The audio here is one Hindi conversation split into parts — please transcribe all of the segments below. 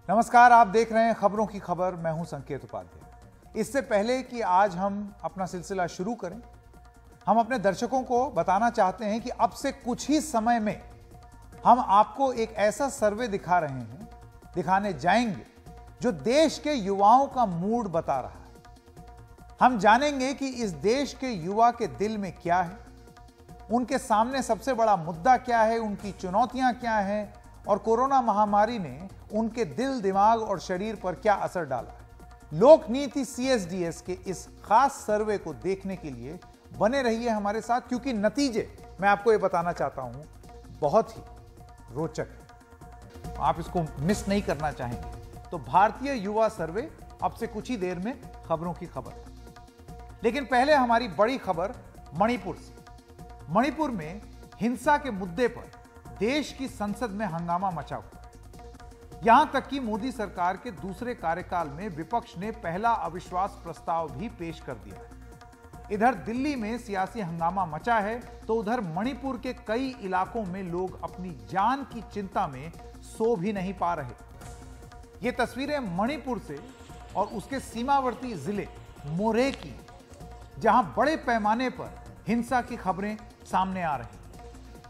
नमस्कार, आप देख रहे हैं खबरों की खबर। मैं हूं संकेत उपाध्याय। इससे पहले कि आज हम अपना सिलसिला शुरू करें, हम अपने दर्शकों को बताना चाहते हैं कि अब से कुछ ही समय में हम आपको एक ऐसा सर्वे दिखाने जाएंगे जो देश के युवाओं का मूड बता रहा है। हम जानेंगे कि इस देश के युवा के दिल में क्या है, उनके सामने सबसे बड़ा मुद्दा क्या है, उनकी चुनौतियां क्या हैं और कोरोना महामारी ने उनके दिल, दिमाग और शरीर पर क्या असर डाला है। लोकनीति CSDS के इस खास सर्वे को देखने के लिए बने रहिए हमारे साथ, क्योंकि नतीजे मैं आपको ये बताना चाहता हूं बहुत ही रोचक है। आप इसको मिस नहीं करना चाहेंगे। तो भारतीय युवा सर्वे अब से कुछ ही देर में खबरों की खबर। लेकिन पहले हमारी बड़ी खबर मणिपुर से। मणिपुर में हिंसा के मुद्दे पर देश की संसद में हंगामा मचा हुआ है। यहां तक कि मोदी सरकार के दूसरे कार्यकाल में विपक्ष ने पहला अविश्वास प्रस्ताव भी पेश कर दिया है। इधर दिल्ली में सियासी हंगामा मचा है, तो उधर मणिपुर के कई इलाकों में लोग अपनी जान की चिंता में सो भी नहीं पा रहे। ये तस्वीरें मणिपुर से और उसके सीमावर्ती जिले मोरे की, जहां बड़े पैमाने पर हिंसा की खबरें सामने आ रही।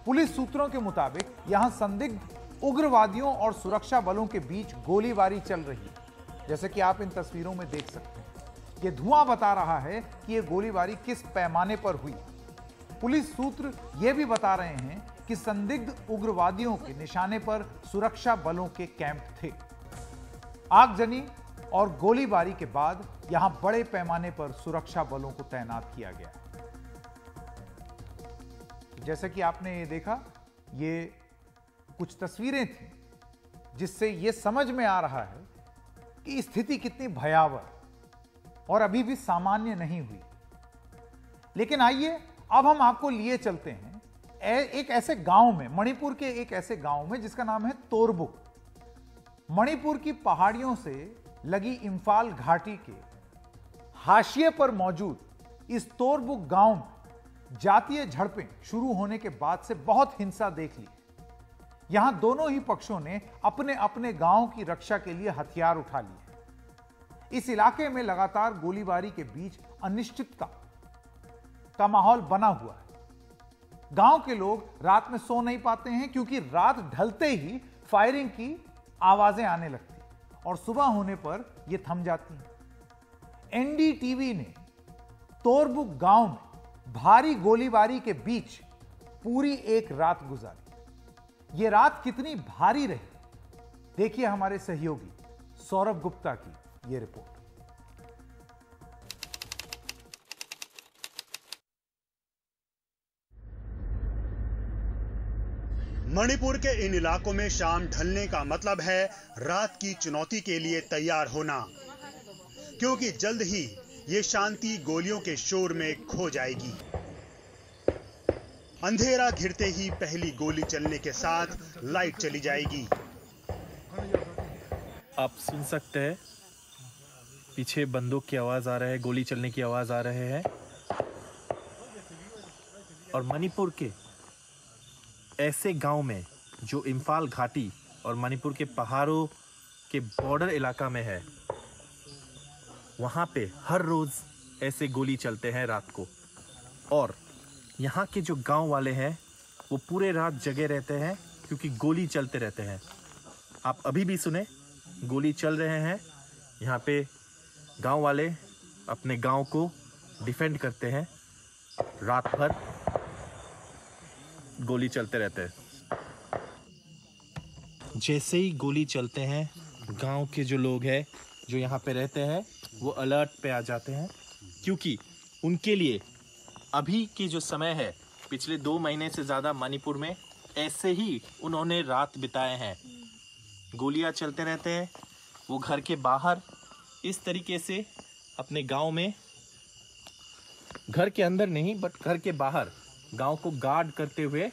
पुलिस सूत्रों के मुताबिक यहां संदिग्ध उग्रवादियों और सुरक्षा बलों के बीच गोलीबारी चल रही है, जैसे कि आप इन तस्वीरों में देख सकते हैं। यह धुआं बता रहा है कि यह गोलीबारी किस पैमाने पर हुई। पुलिस सूत्र यह भी बता रहे हैं कि संदिग्ध उग्रवादियों के निशाने पर सुरक्षा बलों के कैंप थे। आगजनी और गोलीबारी के बाद यहां बड़े पैमाने पर सुरक्षा बलों को तैनात किया गया। जैसे कि आपने ये देखा, ये कुछ तस्वीरें थी जिससे यह समझ में आ रहा है कि स्थिति कितनी भयावह और अभी भी सामान्य नहीं हुई। लेकिन आइए अब हम आपको लिए चलते हैं एक ऐसे गांव में, मणिपुर के एक ऐसे गांव में जिसका नाम है तोरबुक। मणिपुर की पहाड़ियों से लगी इंफाल घाटी के हाशिए पर मौजूद इस तोरबुक गांव में जातीय झड़पें शुरू होने के बाद से बहुत हिंसा देख ली। यहां दोनों ही पक्षों ने अपने अपने गांव की रक्षा के लिए हथियार उठा लिए। इस इलाके में लगातार गोलीबारी के बीच अनिश्चितता का माहौल बना हुआ है। गांव के लोग रात में सो नहीं पाते हैं, क्योंकि रात ढलते ही फायरिंग की आवाजें आने लगती और सुबह होने पर यह थम जाती हैं। NDTV ने तोरबुक गांव में भारी गोलीबारी के बीच पूरी एक रात गुजारी। यह रात कितनी भारी रही, देखिए हमारे सहयोगी सौरभ गुप्ता की यह रिपोर्ट। मणिपुर के इन इलाकों में शाम ढलने का मतलब है रात की चुनौती के लिए तैयार होना, क्योंकि जल्द ही ये शांति गोलियों के शोर में खो जाएगी। अंधेरा घिरते ही पहली गोली चलने के साथ लाइट चली जाएगी। आप सुन सकते हैं पीछे बंदूक की आवाज आ रहा है, गोली चलने की आवाज आ रहे हैं। और मणिपुर के ऐसे गांव में जो इंफाल घाटी और मणिपुर के पहाड़ों के बॉर्डर इलाका में है, वहां पे हर रोज ऐसे गोली चलते हैं रात को। और यहाँ के जो गांव वाले हैं वो पूरे रात जगे रहते हैं, क्योंकि गोली चलते रहते हैं। आप अभी भी सुने, गोली चल रहे हैं। यहाँ पे गांव वाले अपने गांव को डिफेंड करते हैं, रात भर गोली चलते रहते हैं। जैसे ही गोली चलते हैं, गांव के जो लोग हैं जो यहाँ पे रहते हैं वो अलर्ट पे आ जाते हैं, क्योंकि उनके लिए अभी की जो समय है, पिछले 2 महीने से ज़्यादा मणिपुर में ऐसे ही उन्होंने रात बिताए हैं। गोलियां चलते रहते हैं। वो घर के बाहर इस तरीके से अपने गांव में, घर के अंदर नहीं बट घर के बाहर गांव को गार्ड करते हुए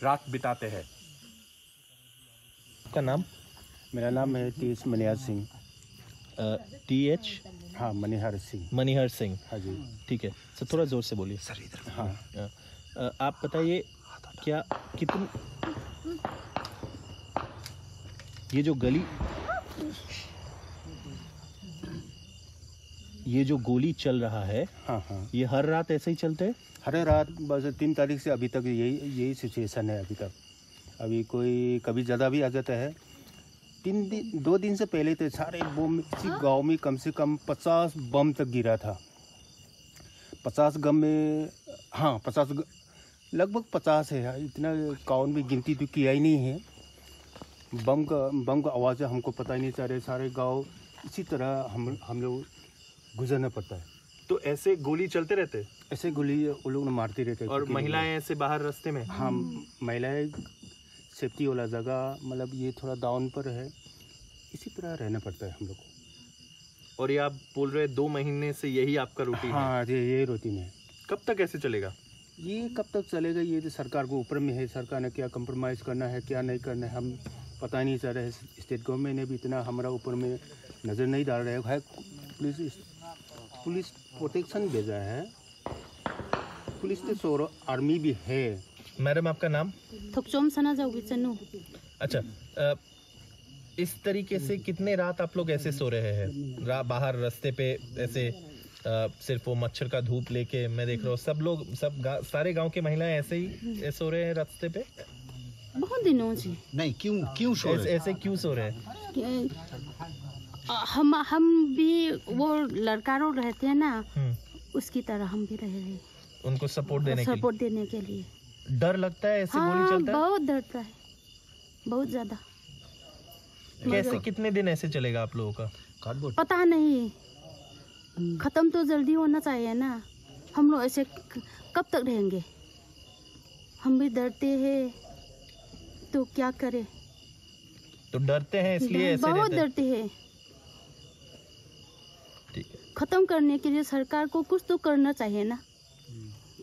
रात बिताते हैं। क्या नाम? मेरा नाम है TH मनिहार सिंह। TH? हाँ, मनिहार सिंह। मनिहार सिंह, हाँ जी। ठीक है सर, थोड़ा जोर से बोलिए सर। इधर। हाँ। आप बताइए, क्या कितनी ये जो गली ये जो गोली चल रहा है, हाँ हाँ, ये हर रात ऐसे ही चलते हैं? हर रात बस 3 तारीख से अभी तक यही सिचुएशन है अभी तक। अभी कोई कभी ज़्यादा भी आ जाता है। 2 दिन से पहले तो सारे बम इसी गांव में कम से कम 50 बम तक गिरा था। 50 गम में, हाँ 50 लगभग 50 है। इतना काउंट में गिनती तो किया ही नहीं है। बम का आवाज़ हमको पता ही नहीं चल रहा। सारे गांव इसी तरह हम लोग गुजरना पड़ता है। तो ऐसे गोली चलते रहते? ऐसे गोली वो लोग मारते रहते हैं। और महिलाएं ऐसे बाहर रास्ते में? हाँ, महिलाएं सेफ्टी वाला जगह, मतलब ये थोड़ा डाउन पर है, इसी तरह रहना पड़ता है हम लोग को। और ये आप बोल रहे 2 महीने से यही आपका रूटीन है? हाँ, ये रूटीन है। कब तक ऐसे चलेगा? ये कब तक चलेगा ये तो सरकार को ऊपर में है। सरकार ने क्या कंप्रोमाइज़ करना है, क्या नहीं करना है, हम पता नहीं चल रहा है। स्टेट गवर्नमेंट ने भी इतना हमारा ऊपर में नज़र नहीं डाल रहा है। पुलिस प्रोटेक्शन भेजा है, पुलिस तो और आर्मी भी है। मैडम, आपका नाम? थुकचोम सना जाओगी चन्नू। अच्छा, इस तरीके से कितने रात आप लोग ऐसे सो रहे हैं बाहर रास्ते पे ऐसे? सिर्फ वो मच्छर का धूप लेके मैं देख रहा हूँ सब लोग, सारे गांव के महिलाएं ऐसे ही सो रहे हैं रास्ते पे? बहुत दिनों से। नहीं, क्यों सो रहे ऐसे क्यों सो रहे हैं? हम भी वो लड़का लोग रहते हैं ना, उसकी तरह हम भी रह रहे हैं, उनको सपोर्ट देने के लिए। डर लगता है ऐसे गोली चलता है? बहुत डरता है, बहुत ज्यादा। कैसे, कितने दिन ऐसे चलेगा आप लोगों का? पता नहीं, खत्म तो जल्दी होना चाहिए ना। हम लोग ऐसे कब तक रहेंगे? हम भी डरते हैं, तो क्या करें? तो डरते हैं इसलिए ऐसे बहुत डरते हैं। ठीक है, खत्म करने के लिए सरकार को कुछ तो करना चाहिए ना,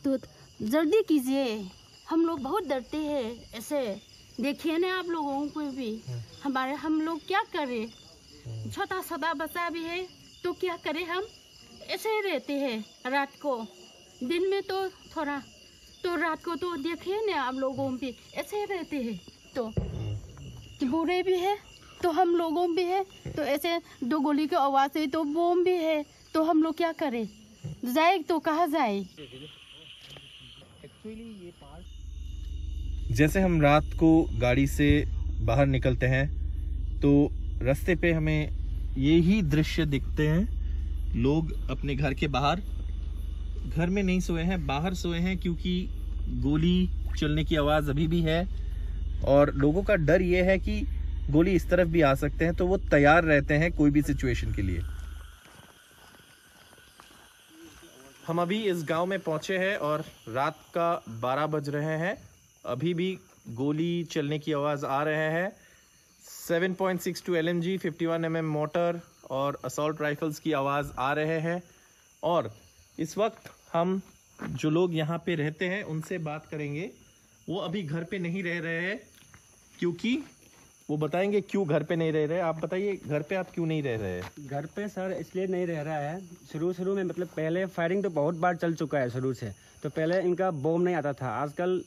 तो जल्दी कीजिए। हम लोग बहुत डरते हैं ऐसे। देखिए ना आप लोगों को भी, हम लोग क्या करें? छोटा छोटा बच्चा भी है, तो क्या करें? हम ऐसे ही रहते हैं रात को। दिन में तो थोड़ा, तो रात को तो देखिए ना आप लोगों भी ऐसे ही रहते हैं। तो बुरे भी है, तो हम लोगों भी है, तो ऐसे 2 गोली की आवाज़ से तो बम भी है, तो हम लोग क्या करें? जाए तो कहाँ जाए? जैसे हम रात को गाड़ी से बाहर निकलते हैं तो रास्ते पे हमें यही दृश्य दिखते हैं। लोग अपने घर के बाहर, घर में नहीं सोए हैं, बाहर सोए हैं, क्योंकि गोली चलने की आवाज़ अभी भी है और लोगों का डर ये है कि गोली इस तरफ भी आ सकते हैं, तो वो तैयार रहते हैं कोई भी सिचुएशन के लिए। हम अभी इस गांव में पहुंचे हैं और रात का 12 बज रहे हैं। अभी भी गोली चलने की आवाज़ आ रहे हैं। 7.62 LMG, 51 mm मोटर और असॉल्ट राइफल्स की आवाज़ आ रहे हैं। और इस वक्त हम जो लोग यहाँ पे रहते हैं उनसे बात करेंगे। वो अभी घर पे नहीं रह रहे हैं, क्योंकि वो बताएंगे क्यों घर पे नहीं रह रहे। आप बताइए, घर पे आप क्यों नहीं रह रहे हैं? घर पे सर इसलिए नहीं रह रहा है, शुरू में मतलब पहले फायरिंग तो बहुत बार चल चुका है शुरू से। तो पहले इनका बम नहीं आता था, आजकल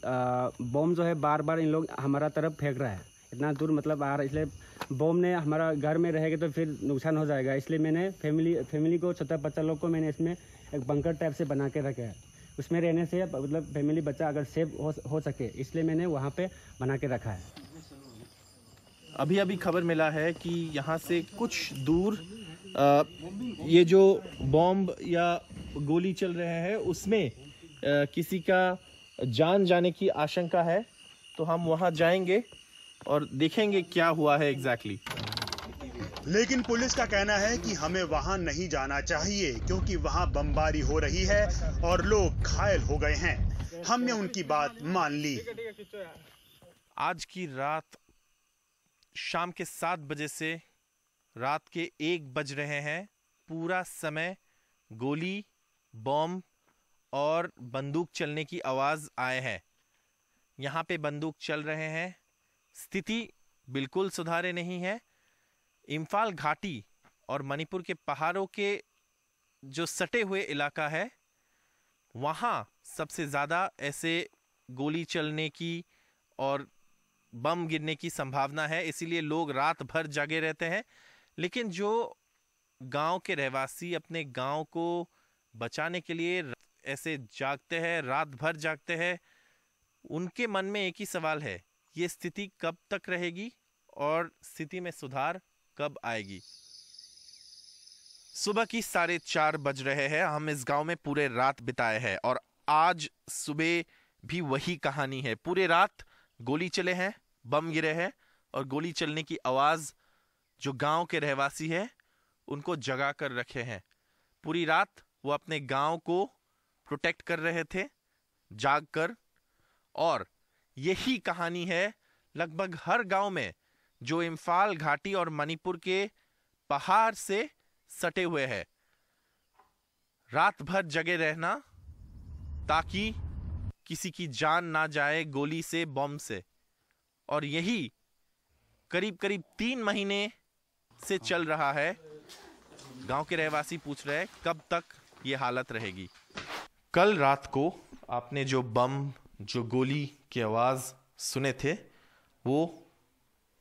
बम जो है बार बार इन लोग हमारा तरफ फेंक रहा है, इतना दूर मतलब आ रहा है। इसलिए बम ने हमारा घर में रहेगा तो फिर नुकसान हो जाएगा। इसलिए मैंने फैमिली को, छोटा बच्चा लोग को मैंने इसमें एक बंकर टाइप से बना के रखा है। उसमें रहने से मतलब फैमिली बच्चा अगर सेफ हो सके, इसलिए मैंने वहाँ पे बना के रखा है। अभी खबर मिला है कि यहाँ से कुछ दूर ये जो बॉम्ब या गोली चल रहे हैं उसमें किसी का जान जाने की आशंका है। तो हम वहाँ जाएंगे और देखेंगे क्या हुआ है एग्जैक्टली। लेकिन पुलिस का कहना है कि हमें वहां नहीं जाना चाहिए, क्योंकि वहां बमबारी हो रही है और लोग घायल हो गए हैं। हमने उनकी बात मान ली। आज की रात शाम के 7 बजे से रात के 1 बज रहे हैं, पूरा समय गोली, बॉम्ब और बंदूक चलने की आवाज़ आए हैं। यहाँ पे बंदूक चल रहे हैं। स्थिति बिल्कुल सुधारे नहीं है। इम्फाल घाटी और मणिपुर के पहाड़ों के जो सटे हुए इलाका है, वहाँ सबसे ज़्यादा ऐसे गोली चलने की और बम गिरने की संभावना है। इसीलिए लोग रात भर जागे रहते हैं। लेकिन जो गांव के रहवासी अपने गांव को बचाने के लिए ऐसे जागते हैं, रात भर जागते हैं। उनके मन में एक ही सवाल है, ये स्थिति कब तक रहेगी और स्थिति में सुधार कब आएगी। सुबह की 4:30 बज रहे हैं। हम इस गांव में पूरे रात बिताए हैं और आज सुबह भी वही कहानी है। पूरे रात गोली चले हैं, बम गिरे हैं और गोली चलने की आवाज जो गांव के रहवासी है उनको जगा कर रखे हैं। पूरी रात वो अपने गांव को प्रोटेक्ट कर रहे थे जाग कर। और यही कहानी है लगभग हर गांव में जो इम्फाल घाटी और मणिपुर के पहाड़ से सटे हुए हैं। रात भर जगे रहना ताकि किसी की जान ना जाए गोली से, बम से। और यही करीब करीब 3 महीने से चल रहा है। गांव के रहवासी पूछ रहे हैं कब तक ये हालत रहेगी। कल रात को आपने जो बम, जो गोली की आवाज सुने थे, वो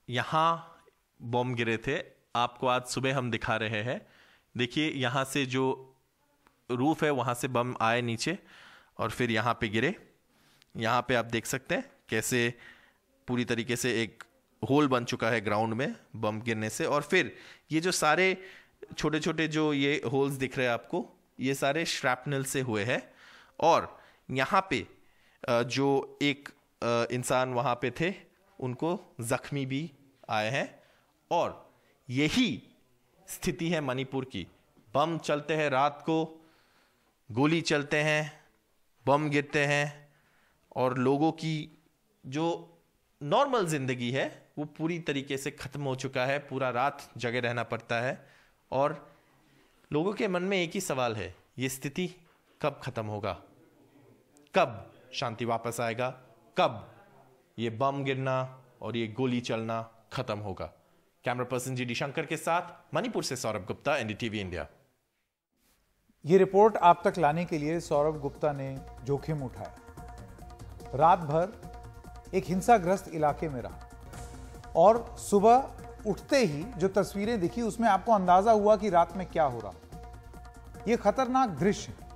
यहाँ बम गिरे थे। आपको आज सुबह हम दिखा रहे हैं। देखिए यहाँ से जो रूफ है वहाँ से बम आए नीचे और फिर यहाँ पे गिरे। यहाँ पे आप देख सकते हैं कैसे पूरी तरीके से एक होल बन चुका है ग्राउंड में बम गिरने से। और फिर ये जो सारे छोटे छोटे जो ये होल्स दिख रहे हैं आपको, ये सारे श्रैपनल से हुए हैं। और यहाँ पे जो एक इंसान वहाँ पे थे उनको जख्मी भी आए हैं। और यही स्थिति है मणिपुर की। बम चलते हैं रात को, गोली चलते हैं, बम गिरते हैं और लोगों की जो नॉर्मल जिंदगी है वो पूरी तरीके से खत्म हो चुका है। पूरा रात जगे रहना पड़ता है और लोगों के मन में एक ही सवाल है, ये स्थिति कब खत्म होगा, कब शांति वापस आएगा, कब ये बम गिरना और ये गोली चलना खत्म होगा। Camera person G D Shankar के साथ मणिपुर से सौरभ गुप्ता, एनडीटीवी इंडिया। ये रिपोर्ट आप तक लाने के लिए सौरभ गुप्ता ने जोखिम उठाया। रात भर एक हिंसाग्रस्त इलाके में रहा और सुबह उठते ही जो तस्वीरें दिखी उसमें आपको अंदाजा हुआ कि रात में क्या हो रहा। यह खतरनाक दृश्य है,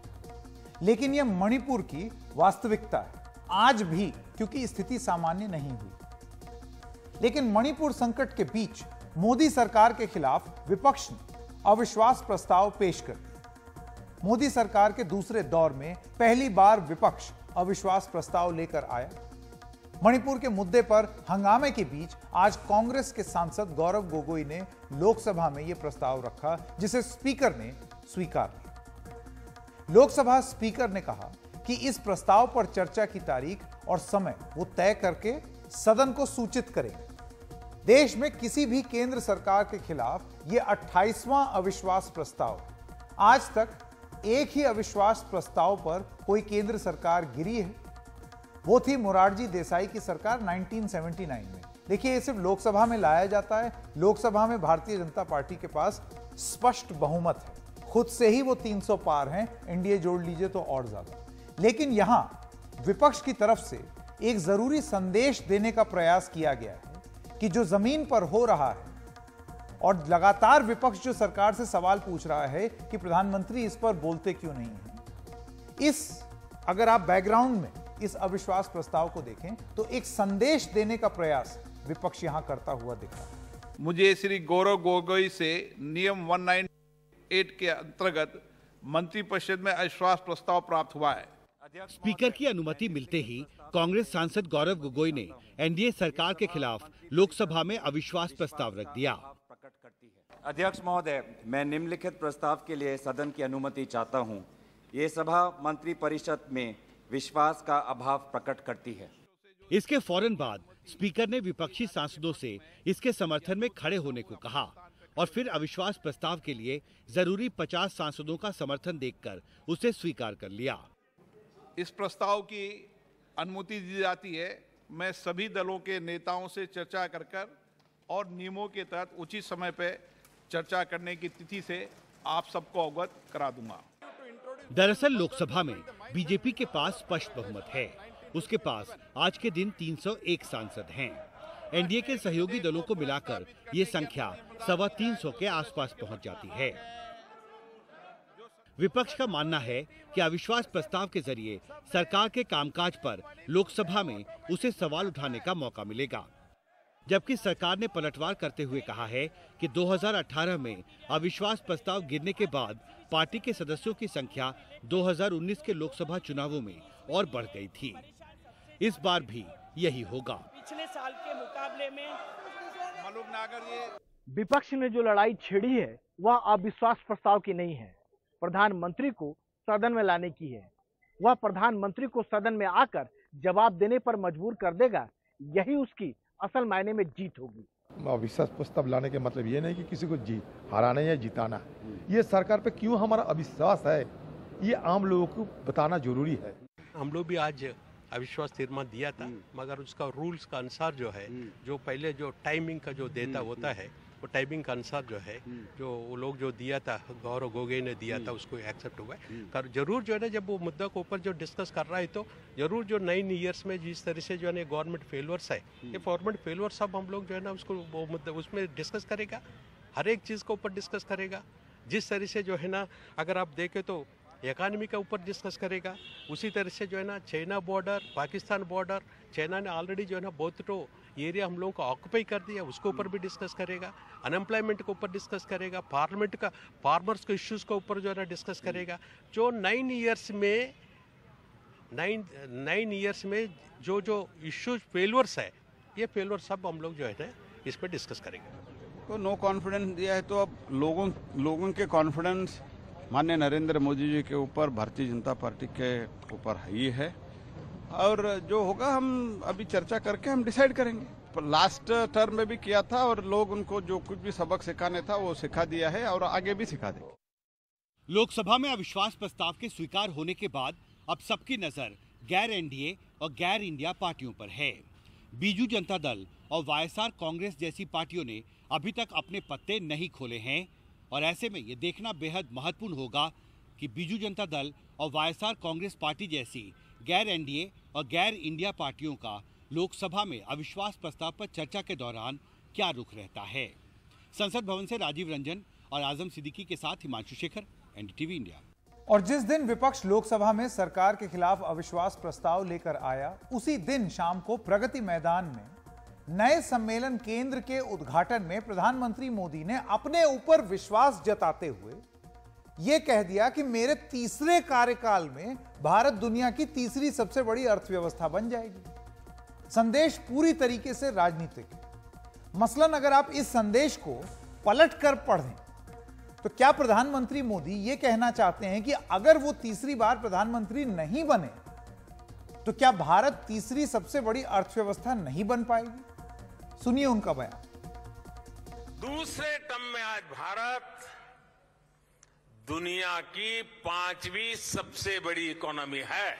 लेकिन यह मणिपुर की वास्तविकता है आज भी, क्योंकि स्थिति सामान्य नहीं हुई। लेकिन मणिपुर संकट के बीच मोदी सरकार के खिलाफ विपक्ष ने अविश्वास प्रस्ताव पेश कर दिया। मोदी सरकार के दूसरे दौर में पहली बार विपक्ष अविश्वास प्रस्ताव लेकर आया। मणिपुर के मुद्दे पर हंगामे के बीच आज कांग्रेस के सांसद गौरव गोगोई ने लोकसभा में यह प्रस्ताव रखा, जिसे स्पीकर ने स्वीकार किया। लोकसभा स्पीकर ने कहा कि इस प्रस्ताव पर चर्चा की तारीख और समय वो तय करके सदन को सूचित करेंगे। देश में किसी भी केंद्र सरकार के खिलाफ यह 28वां अविश्वास प्रस्ताव। आज तक एक ही अविश्वास प्रस्ताव पर कोई केंद्र सरकार गिरी है, वो थी मोरारजी देसाई की सरकार 1979 में। देखिए, ये सिर्फ लोकसभा में लाया जाता है। लोकसभा में भारतीय जनता पार्टी के पास स्पष्ट बहुमत है, खुद से ही वो 300 पार हैं, एनडीए जोड़ लीजिए तो और ज्यादा। लेकिन यहां विपक्ष की तरफ से एक जरूरी संदेश देने का प्रयास किया गया है कि जो जमीन पर हो रहा है, और लगातार विपक्ष जो सरकार से सवाल पूछ रहा है कि प्रधानमंत्री इस पर बोलते क्यों नहीं है। अगर आप बैकग्राउंड में इस अविश्वास प्रस्ताव को देखें तो एक संदेश देने का प्रयास विपक्ष यहां करता हुआ दिख रहा है। मुझे श्री गौरव गोगोई से नियम 198 के अंतर्गत मंत्रिपरिषद में अविश्वास प्रस्ताव प्राप्त हुआ है। स्पीकर की अनुमति मिलते ही कांग्रेस सांसद गौरव गोगोई ने एनडीए सरकार के खिलाफ लोकसभा में अविश्वास प्रस्ताव रख दिया। अध्यक्ष महोदय, मैं निम्नलिखित प्रस्ताव के लिए सदन की अनुमति चाहता हूं। ये सभा मंत्रिपरिषद में विश्वास का अभाव प्रकट करती है। इसके फौरन बाद स्पीकर ने विपक्षी सांसदों से इसके समर्थन में खड़े होने को कहा और फिर अविश्वास प्रस्ताव के लिए जरूरी 50 सांसदों का समर्थन देखकर उसे स्वीकार कर लिया। इस प्रस्ताव की अनुमति दी जाती है। मैं सभी दलों के नेताओं से चर्चा कर और नियमों के तहत उचित समय पर चर्चा करने की तिथि से आप सबको अवगत करा दूंगा। दरअसल लोकसभा में बीजेपी के पास स्पष्ट बहुमत है। उसके पास आज के दिन 301 सांसद हैं। एनडीए के सहयोगी दलों को मिलाकर ये संख्या 325 के आसपास पहुंच जाती है। विपक्ष का मानना है कि अविश्वास प्रस्ताव के जरिए सरकार के कामकाज पर लोकसभा में उसे सवाल उठाने का मौका मिलेगा, जबकि सरकार ने पलटवार करते हुए कहा है कि 2018 में अविश्वास प्रस्ताव गिरने के बाद पार्टी के सदस्यों की संख्या 2019 के लोकसभा चुनावों में और बढ़ गई थी। इस बार भी यही होगा। पिछले साल के मुकाबले में विपक्ष ने जो लड़ाई छेड़ी है वह अविश्वास प्रस्ताव की नहीं है, प्रधानमंत्री को सदन में लाने की है। वह प्रधानमंत्री को सदन में आकर जवाब देने पर मजबूर कर देगा, यही उसकी असल मायने में जीत होगी। अविश्वास प्रस्ताव लाने के मतलब ये नहीं कि किसी को हराना या जिताना। ये सरकार पे क्यों हमारा अविश्वास है, ये आम लोगों को बताना जरूरी है। हम लोग भी आज अविश्वास तीर्मान दिया था, मगर उसका रूल्स का अनुसार जो है, जो पहले जो टाइमिंग का जो देता होता है, वो टाइमिंग का अनुसार जो है, जो वो लोग जो दिया था, गौरव गोगोई ने दिया था, उसको एक्सेप्ट हुआ है। जरूर जो है ना, जब वो मुद्दा के ऊपर जो डिस्कस कर रहा है, तो जरूर जो 9 ईयर्स में जिस तरह से जो है गवर्नमेंट फेलियर्स है, ये गवर्नमेंट फेलियर सब हम लोग जो है ना उसको वो मुद्दा उसमें डिस्कस करेगा, हर एक चीज़ के ऊपर डिस्कस करेगा। जिस तरह से जो है ना, अगर आप देखें तो इकानमी के ऊपर डिस्कस करेगा, उसी तरह से जो है ना China border, Pakistan border, China ने ऑलरेडी जो है ना बहुत तो एरिया हम लोगों को ऑक्यूपाई कर दिया, उसके ऊपर भी डिस्कस करेगा, अनएम्प्लॉयमेंट के ऊपर डिस्कस करेगा, पार्लियामेंट का फार्मर्स के इश्यूज के ऊपर जो है ना डिस्कस करेगा। जो 9 ईयर्स में जो जो इश्यूज फेलियर्स है, ये फेलियर सब हम लोग जो है ना इस पर डिस्कस करेंगे। तो नो कॉन्फिडेंस दिया है, तो अब लोगों के कॉन्फिडेंस माननीय नरेंद्र मोदी जी के ऊपर, भारतीय जनता पार्टी के ऊपर ही है, और जो होगा हम अभी चर्चा करके हम डिसाइड करेंगे। लास्ट टर्म में भी किया था और लोग उनको जो कुछ भी सबक सिखाने था वो सिखा दिया है और आगे भी सिखा देंगे। लोकसभा में अविश्वास प्रस्ताव के स्वीकार होने के बाद अब सबकी नजर गैर एनडीए और गैर इंडिया पार्टियों पर है। बीजू जनता दल और वाईएसआर कांग्रेस जैसी पार्टियों ने अभी तक अपने पत्ते नहीं खोले हैं, और ऐसे में ये देखना बेहद महत्वपूर्ण होगा कि बीजू जनता दल और वाईएसआर कांग्रेस पार्टी जैसी गैर एनडीए और गैर इंडिया पार्टियों का लोकसभा में अविश्वास प्रस्ताव पर चर्चा के दौरान क्या रुख रहता है। संसद भवन से राजीव रंजन और आजम सिद्दीकी के साथ हिमांशु शेखर, एनडीटीवी इंडिया। और जिस दिन विपक्ष लोकसभा में सरकार के खिलाफ अविश्वास प्रस्ताव लेकर आया, उसी दिन शाम को प्रगति मैदान में नए सम्मेलन केंद्र के उद्घाटन में प्रधानमंत्री मोदी ने अपने ऊपर विश्वास जताते हुए यह कह दिया कि मेरे तीसरे कार्यकाल में भारत दुनिया की तीसरी सबसे बड़ी अर्थव्यवस्था बन जाएगी। संदेश पूरी तरीके से राजनीतिक है। मसलन अगर आप इस संदेश को पलटकर पढ़ें तो क्या प्रधानमंत्री मोदी यह कहना चाहते हैं कि अगर वो तीसरी बार प्रधानमंत्री नहीं बने तो क्या भारत तीसरी सबसे बड़ी अर्थव्यवस्था नहीं बन पाएगी? सुनिए उनका बयान। दूसरे टर्म में आज भारत दुनिया की 5वीं सबसे बड़ी इकोनॉमी है।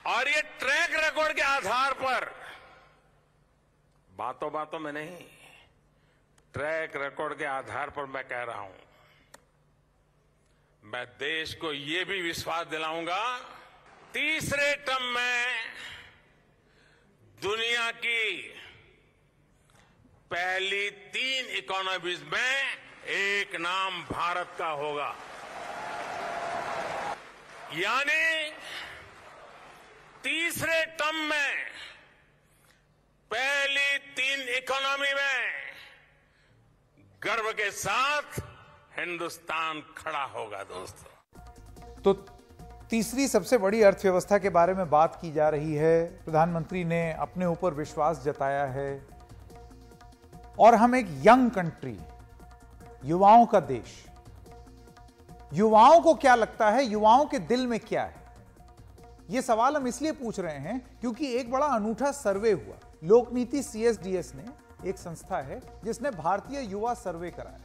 और ये ट्रैक रिकॉर्ड के आधार पर, बातों में नहीं, ट्रैक रिकॉर्ड के आधार पर मैं कह रहा हूं, मैं देश को ये भी विश्वास दिलाऊंगा, तीसरे टर्म में दुनिया की पहली 3 इकोनॉमीज में एक नाम भारत का होगा। यानी तीसरे टर्म में पहली 3 इकोनॉमी में गर्व के साथ हिंदुस्तान खड़ा होगा। दोस्तों, तो तीसरी सबसे बड़ी अर्थव्यवस्था के बारे में बात की जा रही है। प्रधानमंत्री ने अपने ऊपर विश्वास जताया है और हम एक यंग कंट्री, युवाओं का देश। युवाओं को क्या लगता है, युवाओं के दिल में क्या है, यह सवाल हम इसलिए पूछ रहे हैं क्योंकि एक बड़ा अनूठा सर्वे हुआ। लोकनीति CSDS ने, एक संस्था है जिसने भारतीय युवा सर्वे कराया।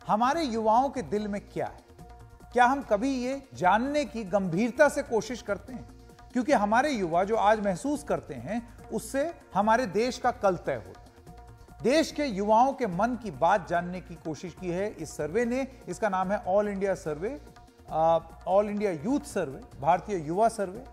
हमारे युवाओं के दिल में क्या है, क्या हम कभी ये जानने की गंभीरता से कोशिश करते हैं? क्योंकि हमारे युवा जो आज महसूस करते हैं उससे हमारे देश का कल तय होता है। देश के युवाओं के मन की बात जानने की कोशिश की है इस सर्वे ने। इसका नाम है all India survey all India youth survey, भारतीय युवा सर्वे।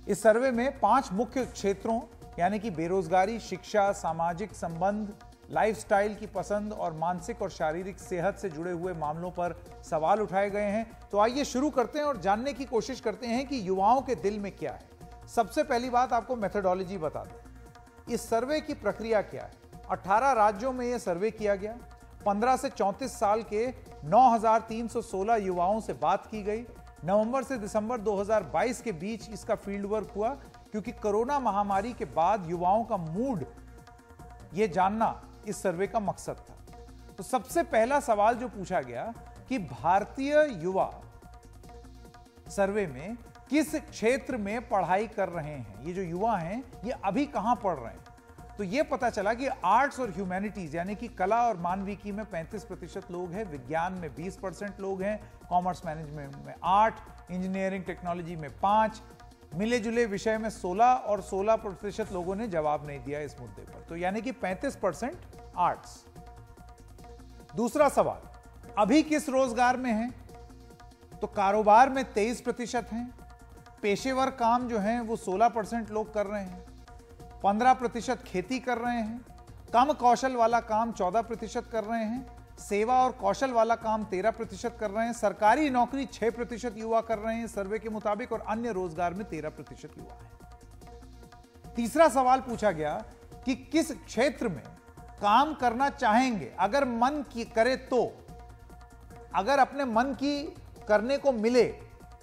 इस सर्वे में 5 मुख्य क्षेत्रों यानी कि बेरोजगारी, शिक्षा, सामाजिक संबंध, लाइफस्टाइल की पसंद और मानसिक और शारीरिक सेहत से जुड़े हुए मामलों पर सवाल उठाए गए हैं। तो आइए शुरू करते हैं और जानने की कोशिश करते हैं कि युवाओं के दिल में क्या है। सबसे पहली बात आपको मेथोडोलॉजी बता दें। इस सर्वे की प्रक्रिया क्या है। 18 राज्यों में यह सर्वे किया गया। 15 से 34 साल के 9,316 युवाओं से बात की गई। नवंबर से दिसंबर 2022 के बीच इसका फील्ड वर्क हुआ, क्योंकि कोरोना महामारी के बाद युवाओं का मूड यह जानना इस सर्वे का मकसद था। तो सबसे पहला सवाल जो पूछा गया कि भारतीय युवा सर्वे में किस क्षेत्र में पढ़ाई कर रहे हैं। ये जो युवा हैं ये अभी कहां पढ़ रहे हैं। तो ये पता चला कि आर्ट्स और ह्यूमैनिटीज यानी कि कला और मानविकी में 35% लोग हैं, विज्ञान में 20% लोग हैं, कॉमर्स मैनेजमेंट में 8, इंजीनियरिंग टेक्नोलॉजी में 5, मिले जुले विषय में 16 और 16% लोगों ने जवाब नहीं दिया इस मुद्दे पर। तो यानी कि 35% आर्ट्स। दूसरा सवाल, अभी किस रोजगार में हैं? तो कारोबार में 23% हैं, पेशेवर काम जो हैं वो 16% लोग कर रहे हैं, 15% खेती कर रहे हैं, कम कौशल वाला काम 14% कर रहे हैं, सेवा और कौशल वाला काम 13% कर रहे हैं, सरकारी नौकरी 6% युवा कर रहे हैं सर्वे के मुताबिक, और अन्य रोजगार में 13% युवा है। तीसरा सवाल पूछा गया कि किस क्षेत्र में काम करना चाहेंगे अगर मन की करे तो। अगर अपने मन की करने को मिले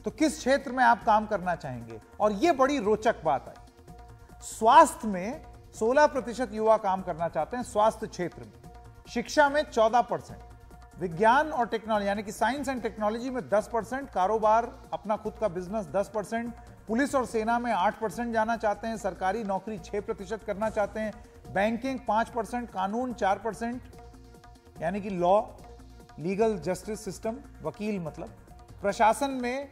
तो किस क्षेत्र में आप काम करना चाहेंगे। और यह बड़ी रोचक बात आई। स्वास्थ्य में 16% युवा काम करना चाहते हैं, स्वास्थ्य क्षेत्र में। शिक्षा में 14%, विज्ञान और टेक्नोलॉजी यानी कि साइंस एंड टेक्नोलॉजी में 10%, कारोबार अपना खुद का बिजनेस 10%, पुलिस और सेना में 8% जाना चाहते हैं, सरकारी नौकरी 6% करना चाहते हैं, बैंकिंग 5%, कानून 4% यानी कि लॉ, लीगल जस्टिस सिस्टम, वकील मतलब, प्रशासन में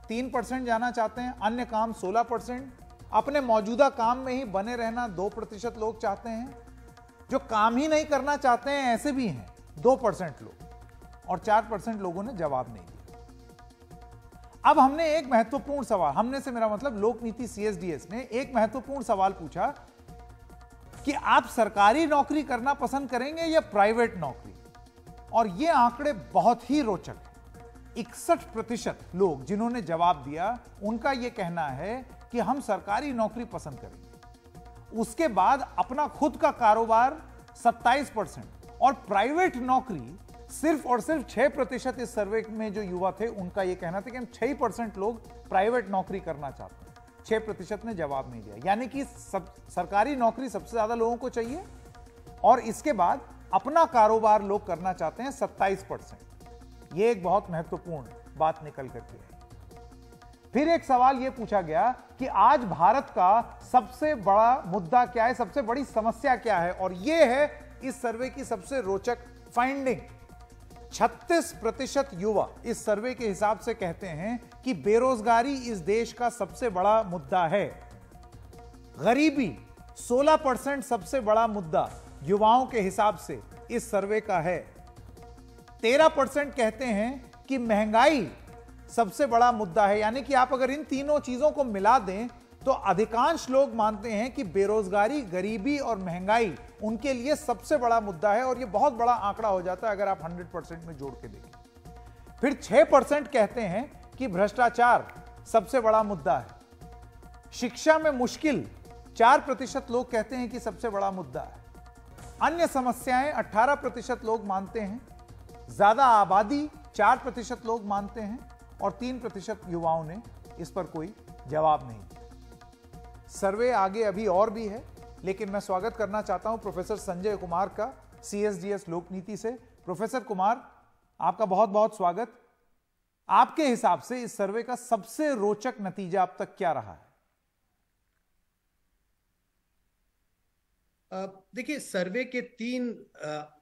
3% जाना चाहते हैं, अन्य काम 16%, अपने मौजूदा काम में ही बने रहना 2% लोग चाहते हैं, जो काम ही नहीं करना चाहते हैं ऐसे भी हैं 2% लोग, और 4% लोगों ने जवाब नहीं दिया। अब हमने एक महत्वपूर्ण सवाल, हमने से मेरा मतलब लोक नीति CSDS ने एक महत्वपूर्ण सवाल पूछा कि आप सरकारी नौकरी करना पसंद करेंगे या प्राइवेट नौकरी। और ये आंकड़े बहुत ही रोचक हैं। 61% लोग जिन्होंने जवाब दिया उनका यह कहना है कि हम सरकारी नौकरी पसंद करेंगे। उसके बाद अपना खुद का कारोबार 27% और प्राइवेट नौकरी सिर्फ और सिर्फ 6% इस सर्वे में जो युवा थे उनका यह कहना था कि हम 6% लोग प्राइवेट नौकरी करना चाहते हैं। 6% ने जवाब नहीं दिया, यानी कि सरकारी नौकरी सबसे ज्यादा लोगों को चाहिए और इसके बाद अपना कारोबार लोग करना चाहते हैं 27%। यह एक बहुत महत्वपूर्ण बात निकल करके आई। फिर एक सवाल यह पूछा गया कि आज भारत का सबसे बड़ा मुद्दा क्या है, सबसे बड़ी समस्या क्या है। और यह है इस सर्वे की सबसे रोचक फाइंडिंग। 36% युवा इस सर्वे के हिसाब से कहते हैं कि बेरोजगारी इस देश का सबसे बड़ा मुद्दा है। गरीबी 16% सबसे बड़ा मुद्दा युवाओं के हिसाब से इस सर्वे का है। 13% कहते हैं कि महंगाई सबसे बड़ा मुद्दा है। यानी कि आप अगर इन तीनों चीजों को मिला दें तो अधिकांश लोग मानते हैं कि बेरोजगारी, गरीबी और महंगाई उनके लिए सबसे बड़ा मुद्दा है। और यह बहुत बड़ा आंकड़ा हो जाता है अगर आप 100% में जोड़ के देखें। फिर 6% कहते हैं कि भ्रष्टाचार सबसे बड़ा मुद्दा है। शिक्षा में मुश्किल 4% लोग कहते हैं कि सबसे बड़ा मुद्दा है। अन्य समस्याएं 18% लोग मानते हैं। ज्यादा आबादी 4% लोग मानते हैं और 3% युवाओं ने इस पर कोई जवाब नहीं दिया। सर्वे आगे अभी और भी है, लेकिन मैं स्वागत करना चाहता हूं प्रोफेसर संजय कुमार का CSDS लोकनीति से। प्रोफेसर कुमार, आपका बहुत बहुत स्वागत। आपके हिसाब से इस सर्वे का सबसे रोचक नतीजा अब तक क्या रहा है? देखिए, सर्वे के 3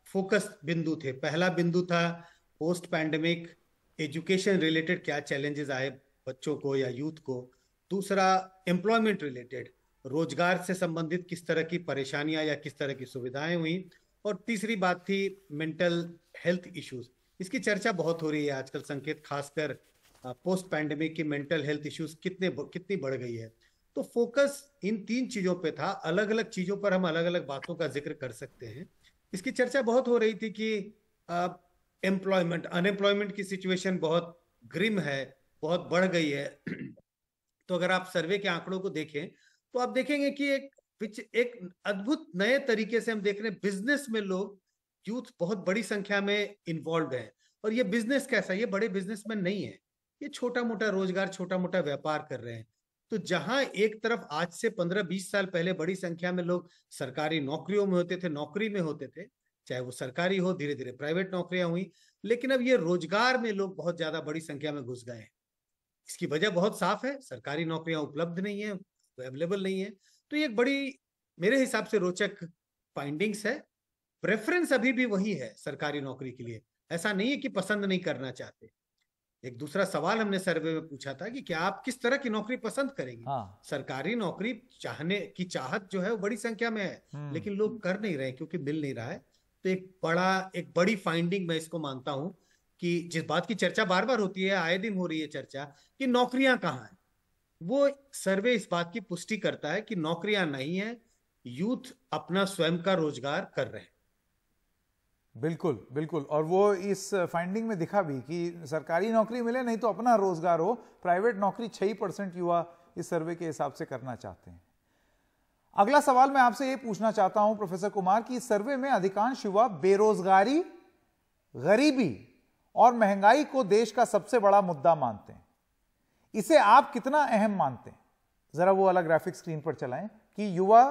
फोकस बिंदु थे। पहला बिंदु था पोस्ट पैंडेमिक एजुकेशन रिलेटेड क्या चैलेंजेस आए बच्चों को या यूथ को। दूसरा एम्प्लॉयमेंट रिलेटेड, रोजगार से संबंधित किस तरह की परेशानियां या किस तरह की सुविधाएं हुई। और तीसरी बात थी मेंटल हेल्थ इश्यूज, इसकी चर्चा बहुत हो रही है आजकल संकेत, खासकर पोस्ट पैंडेमिक की मेंटल हेल्थ इश्यूज कितनी बढ़ गई है। तो फोकस इन 3 चीजों पे था। अलग अलग चीजों पर हम अलग अलग बातों का जिक्र कर सकते हैं। इसकी चर्चा बहुत हो रही थी कि अनएम्प्लॉयमेंट की सिचुएशन बहुत ग्रिम है, बहुत बढ़ गई है। तो अगर आप सर्वे के आंकड़ों को देखें तो आप देखेंगे कि एक अद्भुत नए तरीके से हम देख रहे हैं, बिजनेस में लोग, यूथ बहुत बड़ी संख्या में इन्वॉल्व है। और ये बिजनेस कैसा, ये बड़े बिजनेसमैन नहीं है, ये छोटा मोटा रोजगार, छोटा मोटा व्यापार कर रहे हैं। तो जहां एक तरफ आज से 15-20 साल पहले बड़ी संख्या में लोग सरकारी नौकरियों में होते थे, नौकरी में होते थे, चाहे वो सरकारी हो, धीरे धीरे प्राइवेट नौकरियां हुई, लेकिन अब ये रोजगार में लोग बहुत ज्यादा बड़ी संख्या में घुस गए हैं। इसकी वजह बहुत साफ है, सरकारी नौकरियां उपलब्ध नहीं है, अवेलेबल नहीं है। तो ये एक बड़ी, मेरे हिसाब से रोचक फाइंडिंग्स है। प्रेफरेंस अभी भी वही है सरकारी नौकरी के लिए, ऐसा नहीं है कि पसंद नहीं करना चाहते। एक दूसरा सवाल हमने सर्वे में पूछा था कि क्या आप किस तरह की नौकरी पसंद करेंगे। सरकारी नौकरी चाहने की चाहत जो है वो बड़ी संख्या में है, लेकिन लोग कर नहीं रहे क्योंकि मिल नहीं रहा है। तो एक बड़ी फाइंडिंग मैं इसको मानता हूं कि जिस बात की चर्चा बार बार होती है, आए दिन हो रही है चर्चा कि नौकरियां कहाँ हैं, वो सर्वे इस बात की पुष्टि करता है कि नौकरियां नहीं है, यूथ अपना स्वयं का रोजगार कर रहे हैं। बिल्कुल बिल्कुल। और वो इस फाइंडिंग में दिखा भी कि सरकारी नौकरी मिले नहीं तो अपना रोजगार हो, प्राइवेट नौकरी 6% युवा इस सर्वे के हिसाब से करना चाहते हैं। अगला सवाल मैं आपसे ये पूछना चाहता हूं प्रोफेसर कुमार कि इस सर्वे में अधिकांश युवा बेरोजगारी, गरीबी और महंगाई को देश का सबसे बड़ा मुद्दा मानते हैं। इसे आप कितना अहम मानते हैं? जरा वो वाला ग्राफिक स्क्रीन पर चलाएं कि युवा।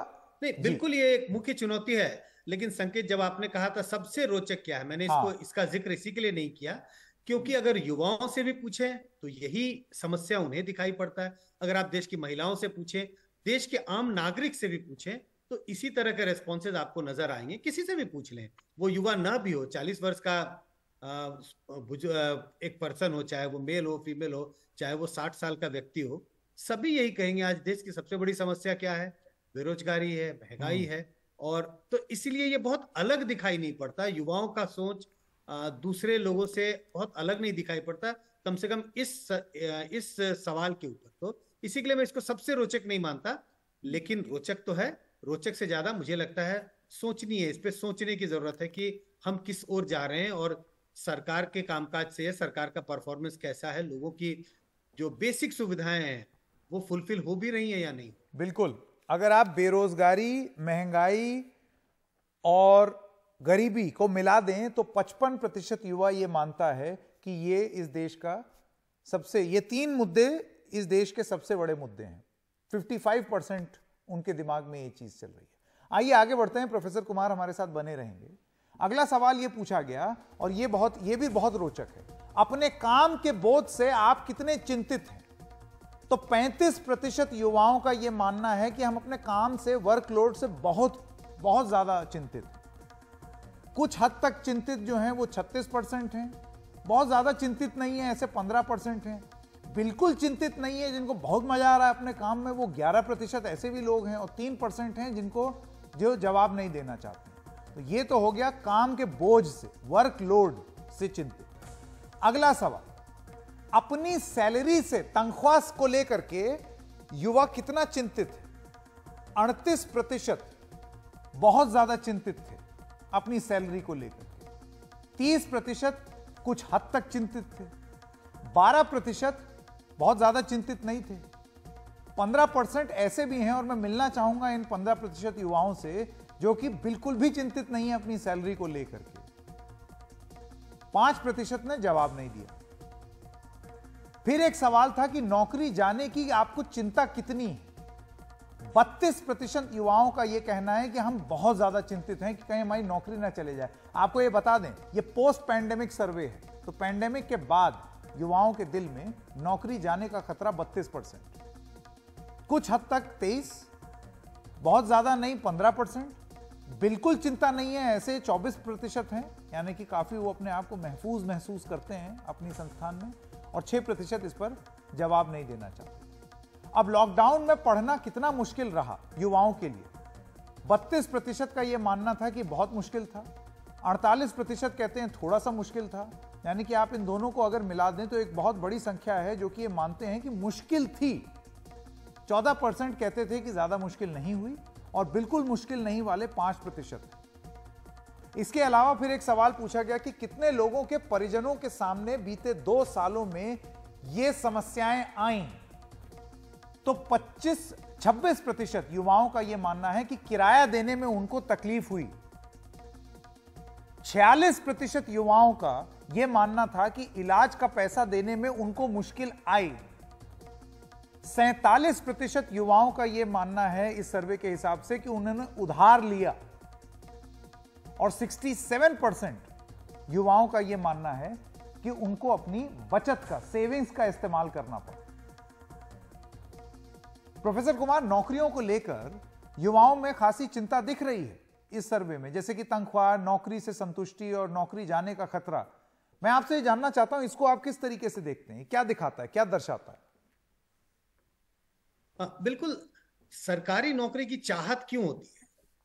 नहीं, बिल्कुल ये एक मुख्य चुनौती है। लेकिन संकेत, जब आपने कहा था सबसे रोचक क्या है, मैंने इसका जिक्र इसी के लिए नहीं किया क्योंकि अगर युवाओं से भी पूछें तो यही समस्या उन्हें दिखाई पड़ता है। अगर आप देश की महिलाओं से पूछें, देश के आम नागरिक से भी पूछें तो इसी तरह के रेस्पॉन्सेज आपको नजर आएंगे। किसी से भी पूछ लें, वो युवा ना भी हो, 40 वर्ष का एक पर्सन हो, चाहे वो मेल हो, फीमेल हो, चाहे वो 60 साल का व्यक्ति हो, सभी यही कहेंगे आज देश की सबसे बड़ी समस्या क्या है, बेरोजगारी है, महंगाई है। और तो इसीलिए ये बहुत अलग दिखाई नहीं पड़ता, युवाओं का सोच दूसरे लोगों से बहुत अलग नहीं दिखाई पड़ता, कम से कम इस सवाल के ऊपर। तो इसी के लिए मैं इसको सबसे रोचक नहीं मानता, लेकिन रोचक तो है। रोचक से ज्यादा मुझे लगता है सोचनी है, इस पे सोचने की जरूरत है कि हम किस ओर जा रहे हैं और सरकार के कामकाज से सरकार का परफॉर्मेंस कैसा है, लोगों की जो बेसिक सुविधाएं हैं वो फुलफिल हो भी रही है या नहीं। बिल्कुल। अगर आप बेरोजगारी, महंगाई और गरीबी को मिला दें तो 55% युवा ये मानता है कि ये इस देश का ये 3 मुद्दे इस देश के सबसे बड़े मुद्दे हैं। 55% उनके दिमाग में ये चीज चल रही है। आइए आगे बढ़ते हैं, प्रोफेसर कुमार हमारे साथ बने रहेंगे। अगला सवाल ये पूछा गया और ये भी बहुत रोचक है, अपने काम के बोझ से आप कितने चिंतित हैं? तो 35% युवाओं का यह मानना है कि हम अपने काम से, वर्कलोड से बहुत बहुत ज्यादा चिंतित हैं। कुछ हद तक चिंतित जो हैं वो 36% हैं, बहुत ज्यादा चिंतित नहीं है ऐसे 15% हैं, बिल्कुल चिंतित नहीं है जिनको बहुत मजा आ रहा है अपने काम में वो 11% ऐसे भी लोग हैं, और 3% हैं जो जवाब नहीं देना चाहते। तो ये तो हो गया काम के बोझ से, वर्कलोड से चिंतित। अगला सवाल, अपनी सैलरी से, तनख्वाह को लेकर के युवा कितना चिंतित है? 38% बहुत ज्यादा चिंतित थे अपनी सैलरी को लेकर के, 30% कुछ हद तक चिंतित थे, 12% बहुत ज्यादा चिंतित नहीं थे, 15% ऐसे भी हैं, और मैं मिलना चाहूंगा इन 15% युवाओं से जो कि बिल्कुल भी चिंतित नहीं है अपनी सैलरी को लेकर के। 5% ने जवाब नहीं दिया। फिर एक सवाल था कि नौकरी जाने की आपको चिंता कितनी है? 32% युवाओं का यह कहना है कि हम बहुत ज्यादा चिंतित हैं कि कहीं हमारी नौकरी ना चले जाए। आपको यह बता दें, यह पोस्ट पैंडेमिक सर्वे है, तो पैंडेमिक के बाद युवाओं के दिल में नौकरी जाने का खतरा 32%, कुछ हद तक 23%, बहुत ज्यादा नहीं 15%, बिल्कुल चिंता नहीं है ऐसे 24% हैं, यानी कि काफी वो अपने आप को महफूज महसूस करते हैं अपनी संस्थान में, और 6% इस पर जवाब नहीं देना चाहते। अब लॉकडाउन में पढ़ना कितना मुश्किल रहा युवाओं के लिए? 32% का यह मानना था कि बहुत मुश्किल था, 48% कहते हैं थोड़ा सा मुश्किल था, यानी कि आप इन दोनों को अगर मिला दें तो एक बहुत बड़ी संख्या है जो कि ये मानते हैं कि मुश्किल थी। 14% कहते थे कि ज्यादा मुश्किल नहीं हुई और बिल्कुल मुश्किल नहीं वाले 5%। इसके अलावा फिर एक सवाल पूछा गया कि कितने लोगों के परिजनों के सामने बीते 2 सालों में ये समस्याएं आईं, तो 26% युवाओं का यह मानना है कि किराया देने में उनको तकलीफ हुई। 46% युवाओं का यह मानना था कि इलाज का पैसा देने में उनको मुश्किल आई। 47% युवाओं का यह मानना है इस सर्वे के हिसाब से कि उन्होंने उधार लिया और 67% युवाओं का यह मानना है कि उनको अपनी बचत का, सेविंग्स का इस्तेमाल करना पड़ा। प्रोफेसर कुमार, नौकरियों को लेकर युवाओं में खासी चिंता दिख रही है इस सर्वे में, जैसे कि तनख्वाह, नौकरी से संतुष्टि और नौकरी जाने का खतरा। मैं आपसे जानना चाहता हूं, इसको आप किस तरीके से देखते हैं? क्या दिखाता है, क्या दर्शाता है? बिल्कुल, सरकारी नौकरी की चाहत क्यों होती है?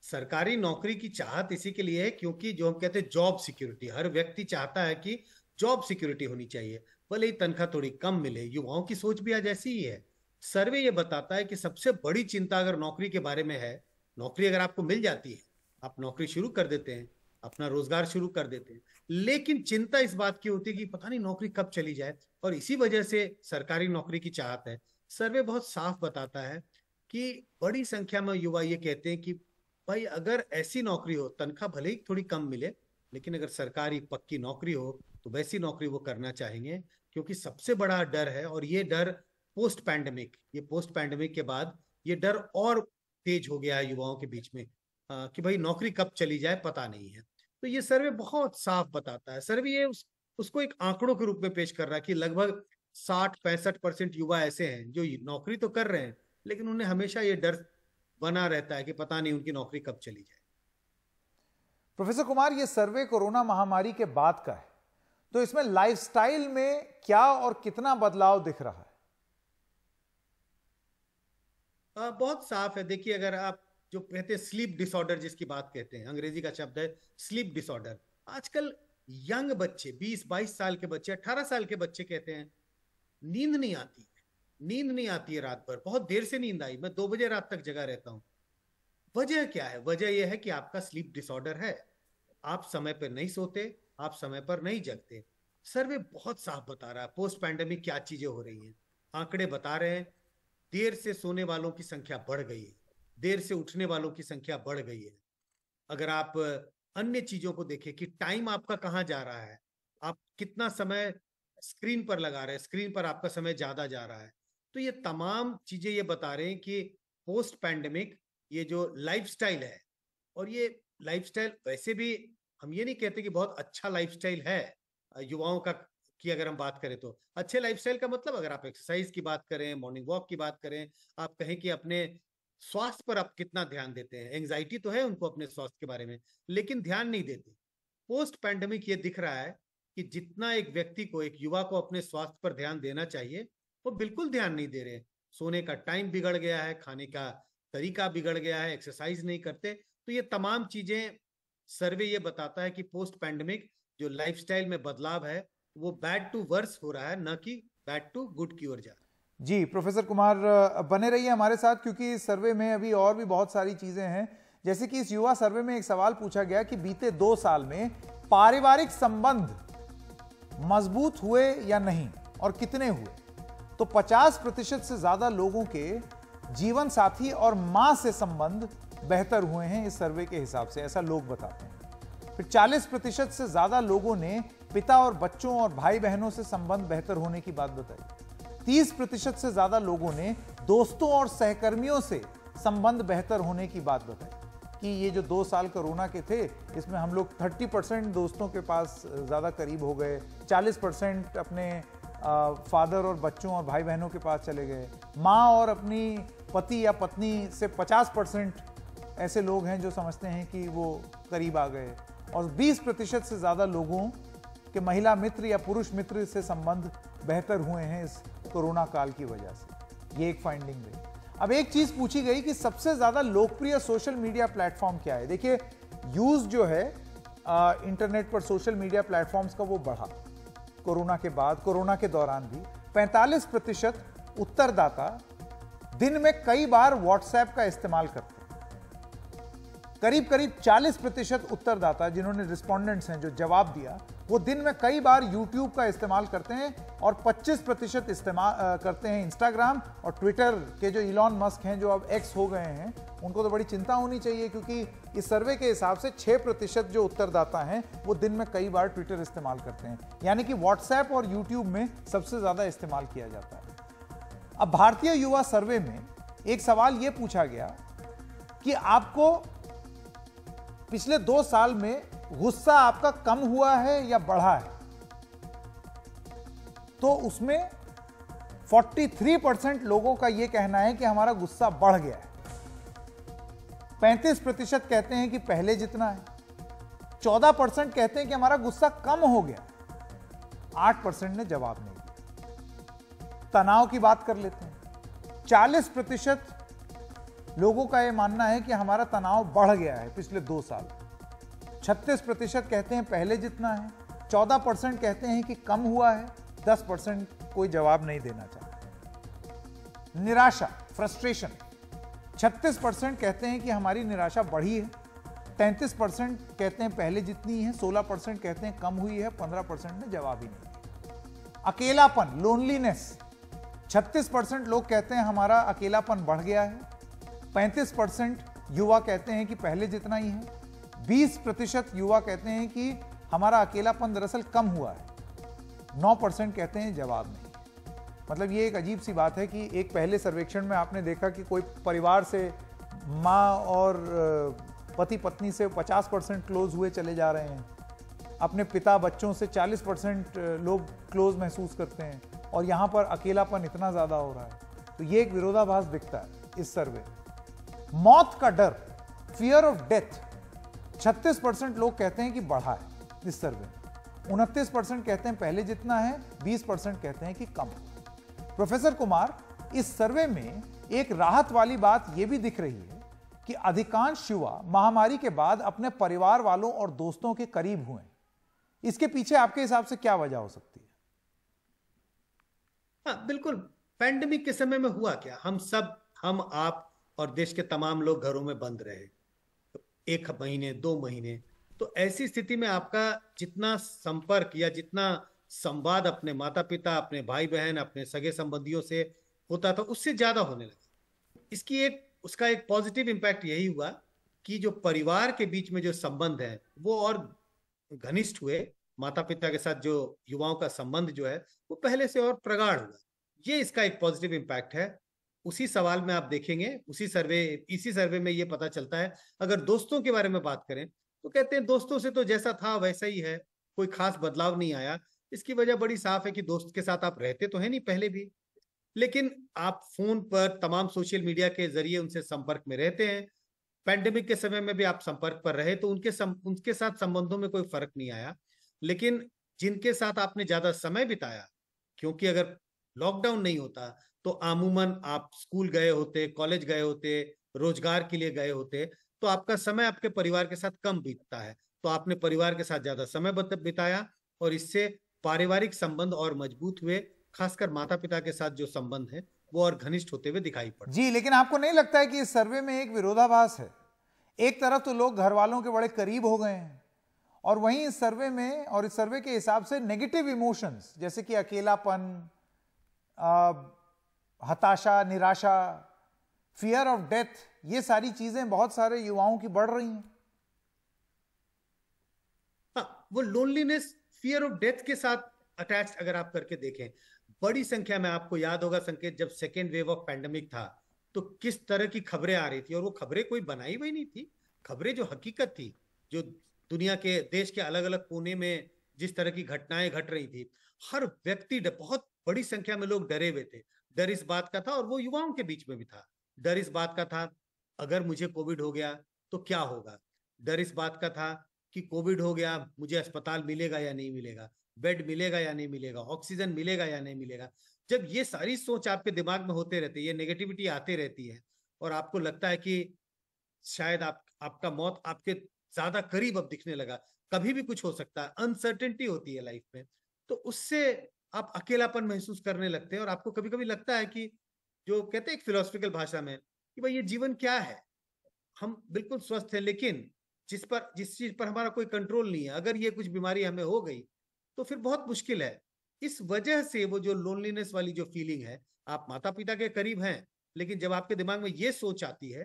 सरकारी नौकरी की चाहत इसी के लिए है क्योंकि जो हम कहते हैं जॉब सिक्योरिटी, हर व्यक्ति चाहता है कि जॉब सिक्योरिटी होनी चाहिए, भले ही तनख्वाह थोड़ी कम मिले। युवाओं की सोच भी आज ऐसी ही है। सर्वे ये बताता है कि सबसे बड़ी चिंता अगर नौकरी के बारे में है, नौकरी अगर आपको मिल जाती है, आप नौकरी शुरू कर देते हैं, अपना रोजगार शुरू कर देते हैं, लेकिन चिंता इस बात की होती है कि पता नहीं नौकरी कब चली जाए, और इसी वजह से सरकारी नौकरी की चाहत है। सर्वे बहुत साफ बताता है कि बड़ी संख्या में युवा ये कहते हैं कि भाई अगर ऐसी नौकरी हो, तनख्वाह भले ही थोड़ी कम मिले, लेकिन अगर सरकारी पक्की नौकरी हो तो वैसी नौकरी वो करना चाहेंगे। क्योंकि सबसे बड़ा डर है, और ये डर पोस्ट पैंडेमिक के बाद ये डर और तेज हो गया है युवाओं के बीच में कि भाई नौकरी कब चली जाए पता नहीं है। तो ये सर्वे बहुत साफ बताता है। सर्वे ये उसको एक आंकड़ों के रूप में पेश कर रहा है कि लगभग 60-65% युवा ऐसे हैं जो नौकरी तो कर रहे हैं, लेकिन उन्हें हमेशा ये डर बना रहता है कि पता नहीं उनकी नौकरी कब चली जाए। प्रोफेसर कुमार, ये सर्वे कोरोना महामारी के बाद का है, तो इसमें लाइफस्टाइल में क्या और कितना बदलाव दिख रहा है? बहुत साफ है। देखिए, अगर आप जो कहते हैं स्लीप डिसऑर्डर, जिसकी बात कहते हैं, अंग्रेजी का शब्द है स्लीप डिसऑर्डर। आजकल यंग बच्चे, 20-22 साल के बच्चे, 18 साल के बच्चे कहते हैं नींद नहीं आती है रात भर, बहुत देर से नींद आई, मैं 2 बजे रात तक जगा रहता हूं। वजह क्या है? वजह यह है कि आपका स्लीप डिसऑर्डर है, आप समय पर नहीं सोते, आप समय पर नहीं जगते। सर्वे बहुत साफ बता रहा है पोस्ट पैंडेमिक क्या चीजें हो रही हैं। आंकड़े बता रहे हैं देर से सोने वालों की संख्या बढ़ गई है, देर से उठने वालों की संख्या बढ़ गई है। अगर आप अन्य चीजों को देखें कि टाइम आपका कहाँ जा रहा है, आप कितना समय स्क्रीन पर लगा रहे हैं, स्क्रीन पर आपका समय ज्यादा जा रहा है, तो ये तमाम चीजें ये बता रहे हैं कि पोस्ट पैंडेमिक ये जो लाइफस्टाइल है, और ये लाइफस्टाइल वैसे भी हम ये नहीं कहते कि बहुत अच्छा लाइफस्टाइल है युवाओं का, की अगर हम बात करें तो अच्छे लाइफस्टाइल का मतलब अगर आप एक्सरसाइज की बात करें, मॉर्निंग वॉक की बात करें, आप कहें कि अपने स्वास्थ्य पर आप कितना ध्यान देते हैं। एंजाइटी तो है उनको अपने स्वास्थ्य के बारे में, लेकिन ध्यान नहीं देते। पोस्ट पैंडेमिक ये दिख रहा है कि जितना एक व्यक्ति को, एक युवा को अपने स्वास्थ्य पर ध्यान देना चाहिए, वो बिल्कुल ध्यान नहीं दे रहे। सोने का टाइम बिगड़ गया है, खाने का तरीका बिगड़ गया है, एक्सरसाइज नहीं करते। तो ये तमाम चीजें सर्वे ये बताता है कि पोस्ट पैंडेमिक जो लाइफस्टाइल में बदलाव है वो बैड टू वर्स हो रहा है, न कि बैड टू गुड की ओर जा रहा है। जी प्रोफेसर कुमार बने रहिए हमारे साथ, क्योंकि इस सर्वे में अभी और भी बहुत सारी चीजें हैं। जैसे कि इस युवा सर्वे में एक सवाल पूछा गया कि बीते 2 साल में पारिवारिक संबंध मजबूत हुए या नहीं, और कितने हुए। तो 50% से ज्यादा लोगों के जीवन साथी और मां से संबंध बेहतर हुए हैं इस सर्वे के हिसाब से, ऐसा लोग बताते हैं। फिर 40% से ज्यादा लोगों ने पिता और बच्चों और भाई बहनों से संबंध बेहतर होने की बात बताई। 30% से ज्यादा लोगों ने दोस्तों और सहकर्मियों से संबंध बेहतर होने की बात बताई कि ये जो 2 साल कोरोना के थे, इसमें हम लोग 30% दोस्तों के पास ज्यादा करीब हो गए, 40% अपने फादर और बच्चों और भाई बहनों के पास चले गए, माँ और अपनी पति या पत्नी से 50% ऐसे लोग हैं जो समझते हैं कि वो करीब आ गए, और 20% से ज्यादा लोगों के महिला मित्र या पुरुष मित्र से संबंध बेहतर हुए हैं इस कोरोना काल की वजह से। ये एक फाइंडिंग रही। अब एक चीज पूछी गई कि सबसे ज्यादा लोकप्रिय सोशल मीडिया प्लेटफॉर्म क्या है। देखिए, यूज जो है इंटरनेट पर सोशल मीडिया प्लेटफॉर्म्स का वो बढ़ा, कोरोना के बाद, कोरोना के दौरान भी 45% उत्तरदाता दिन में कई बार व्हाट्सएप का इस्तेमाल करते हैं। करीब करीब 40% उत्तरदाता जिन्होंने रिस्पोंडेंट्स हैं, जो जवाब दिया, वो दिन में कई बार यूट्यूब का इस्तेमाल करते हैं और 25% इस्तेमाल करते हैं इंस्टाग्राम और ट्विटर के जो इलॉन मस्क हैं, जो अब एक्स हो गए हैं, उनको तो बड़ी चिंता होनी चाहिए, क्योंकि इस सर्वे के हिसाब से 6% जो उत्तरदाता हैं वो दिन में कई बार ट्विटर इस्तेमाल करते हैं। यानी कि व्हाट्सएप और यूट्यूब में सबसे ज्यादा इस्तेमाल किया जाता है। अब भारतीय युवा सर्वे में एक सवाल यह पूछा गया कि आपको पिछले 2 साल में गुस्सा आपका कम हुआ है या बढ़ा है, तो उसमें 43% लोगों का यह कहना है कि हमारा गुस्सा बढ़ गया है। 35% कहते हैं कि पहले जितना है। 14% कहते हैं कि हमारा गुस्सा कम हो गया। 8% ने जवाब नहीं दिया। तनाव की बात कर लेते हैं। 40% लोगों का यह मानना है कि हमारा तनाव बढ़ गया है पिछले 2 साल। 36% कहते हैं पहले जितना है। 14% कहते हैं कि कम हुआ है। 10% कोई जवाब नहीं देना चाहता। निराशा, फ्रस्ट्रेशन, 36% कहते हैं कि हमारी निराशा बढ़ी है। 33% कहते हैं पहले जितनी है। 16% कहते हैं कम हुई है। 15% ने जवाब ही नहीं दिया। अकेलापन, लोनलीनेस, 36% लोग कहते हैं हमारा अकेलापन बढ़ गया है। 35% युवा कहते हैं कि पहले जितना ही है। 20% युवा कहते हैं कि हमारा अकेलापन दरअसल कम हुआ है। 9% कहते हैं जवाब नहीं। मतलब ये एक अजीब सी बात है कि एक पहले सर्वेक्षण में आपने देखा कि कोई परिवार से माँ और पति पत्नी से 50% क्लोज हुए चले जा रहे हैं। अपने पिता बच्चों से 40% लोग क्लोज महसूस करते हैं, और यहाँ पर अकेलापन इतना ज़्यादा हो रहा है। तो ये एक विरोधाभास दिखता है इस सर्वे। मौत का डर, फियर ऑफ डेथ, 36% लोग कहते हैं कि बढ़ा है इस सर्वे में। 29% कहते हैं पहले जितना है। 20% कहते हैं कि कम। प्रोफेसर कुमार, इस सर्वे में एक राहत वाली बात यह भी दिख रही है कि अधिकांश युवा महामारी के बाद अपने परिवार वालों और दोस्तों के करीब हुए। इसके पीछे आपके हिसाब से क्या वजह हो सकती है? हाँ, बिल्कुल। पैंडेमिक के समय में हुआ क्या, हम आप और देश के तमाम लोग घरों में बंद रहे 1 महीने 2 महीने। तो ऐसी स्थिति में आपका जितना संपर्क या जितना संवाद अपने माता पिता, अपने भाई बहन, अपने सगे संबंधियों से होता था, उससे ज्यादा होने लगा। उसका एक पॉजिटिव इम्पैक्ट यही हुआ कि जो परिवार के बीच में जो संबंध है वो और घनिष्ठ हुए। माता पिता के साथ जो युवाओं का संबंध जो है वो पहले से और प्रगाढ़ हुआ। ये इसका एक पॉजिटिव इम्पैक्ट है। उसी सवाल में आप देखेंगे, इसी सर्वे में ये पता चलता है। अगर दोस्तों के बारे में बात करें तो कहते हैं दोस्तों से तो जैसा था वैसा ही है, कोई खास बदलाव नहीं आया। इसकी वजह बड़ी साफ है कि दोस्त के साथ आप रहते तो है नहीं पहले भी, लेकिन आप फोन पर तमाम सोशल मीडिया के जरिए उनसे संपर्क में रहते हैं। पैंडेमिक के समय में भी आप संपर्क पर रहे तो उनके साथ संबंधों में कोई फर्क नहीं आया। लेकिन जिनके साथ आपने ज्यादा समय बिताया, क्योंकि अगर लॉकडाउन नहीं होता तो आमूमन आप स्कूल गए होते, कॉलेज गए होते, रोजगार के लिए गए होते, तो आपका समय आपके परिवार के साथ कम बीतता है। तो आपने परिवार के साथ ज्यादा समय बिताया और इससे पारिवारिक संबंध और मजबूत हुए। खासकर माता पिता के साथ जो संबंध है वो और घनिष्ठ होते हुए दिखाई पड़े। जी, लेकिन आपको नहीं लगता है कि इस सर्वे में एक विरोधाभास है? एक तरफ तो लोग घर वालों के बड़े करीब हो गए हैं, और वहीं इस सर्वे में और इस सर्वे के हिसाब से नेगेटिव इमोशंस जैसे कि अकेलापन, हताशा, निराशा, फियर ऑफ डेथ, ये सारी चीजें बहुत सारे युवाओं की बढ़ रही हैं। हाँ, वो लोनलीनेस, फियर ऑफ डेथ के साथ अटैच अगर आप करके देखें, बड़ी संख्या में आपको याद होगा संकेत, जब सेकेंड वेव ऑफ पैंडेमिक था तो किस तरह की खबरें आ रही थी, और वो खबरें कोई बनाई हुई नहीं थी। खबरें जो हकीकत थी, जो दुनिया के देश के अलग अलग कोने में जिस तरह की घटनाएं घट रही थी, हर व्यक्ति बहुत बड़ी संख्या में लोग डरे हुए थे। डर इस बात का था, और वो युवाओं के बीच में भी था। डर इस बात का था अगर मुझे कोविड हो गया तो क्या होगा। डर इस बात का था कि कोविड हो गया, मुझे अस्पताल मिलेगा या नहीं मिलेगा, बेड मिलेगा या नहीं मिलेगा, ऑक्सीजन मिलेगा या नहीं मिलेगा। जब ये सारी सोच आपके दिमाग में होते रहती है, ये नेगेटिविटी आते रहती है, और आपको लगता है कि शायद आपका मौत आपके ज्यादा करीब अब दिखने लगा, कभी भी कुछ हो सकता है, अनसर्टेनिटी होती है लाइफ में, तो उससे आप अकेलापन महसूस करने लगते हैं और आपको कभी कभी लगता है कि जो कहते हैं एक फिलोसफिकल भाषा में कि भाई ये जीवन क्या है, हम बिल्कुल स्वस्थ हैं लेकिन जिस चीज पर हमारा कोई कंट्रोल नहीं है, अगर ये कुछ बीमारी हमें हो गई तो फिर बहुत मुश्किल है। इस वजह से वो जो लोनलीनेस वाली जो फीलिंग है, आप माता पिता के करीब हैं लेकिन जब आपके दिमाग में ये सोच आती है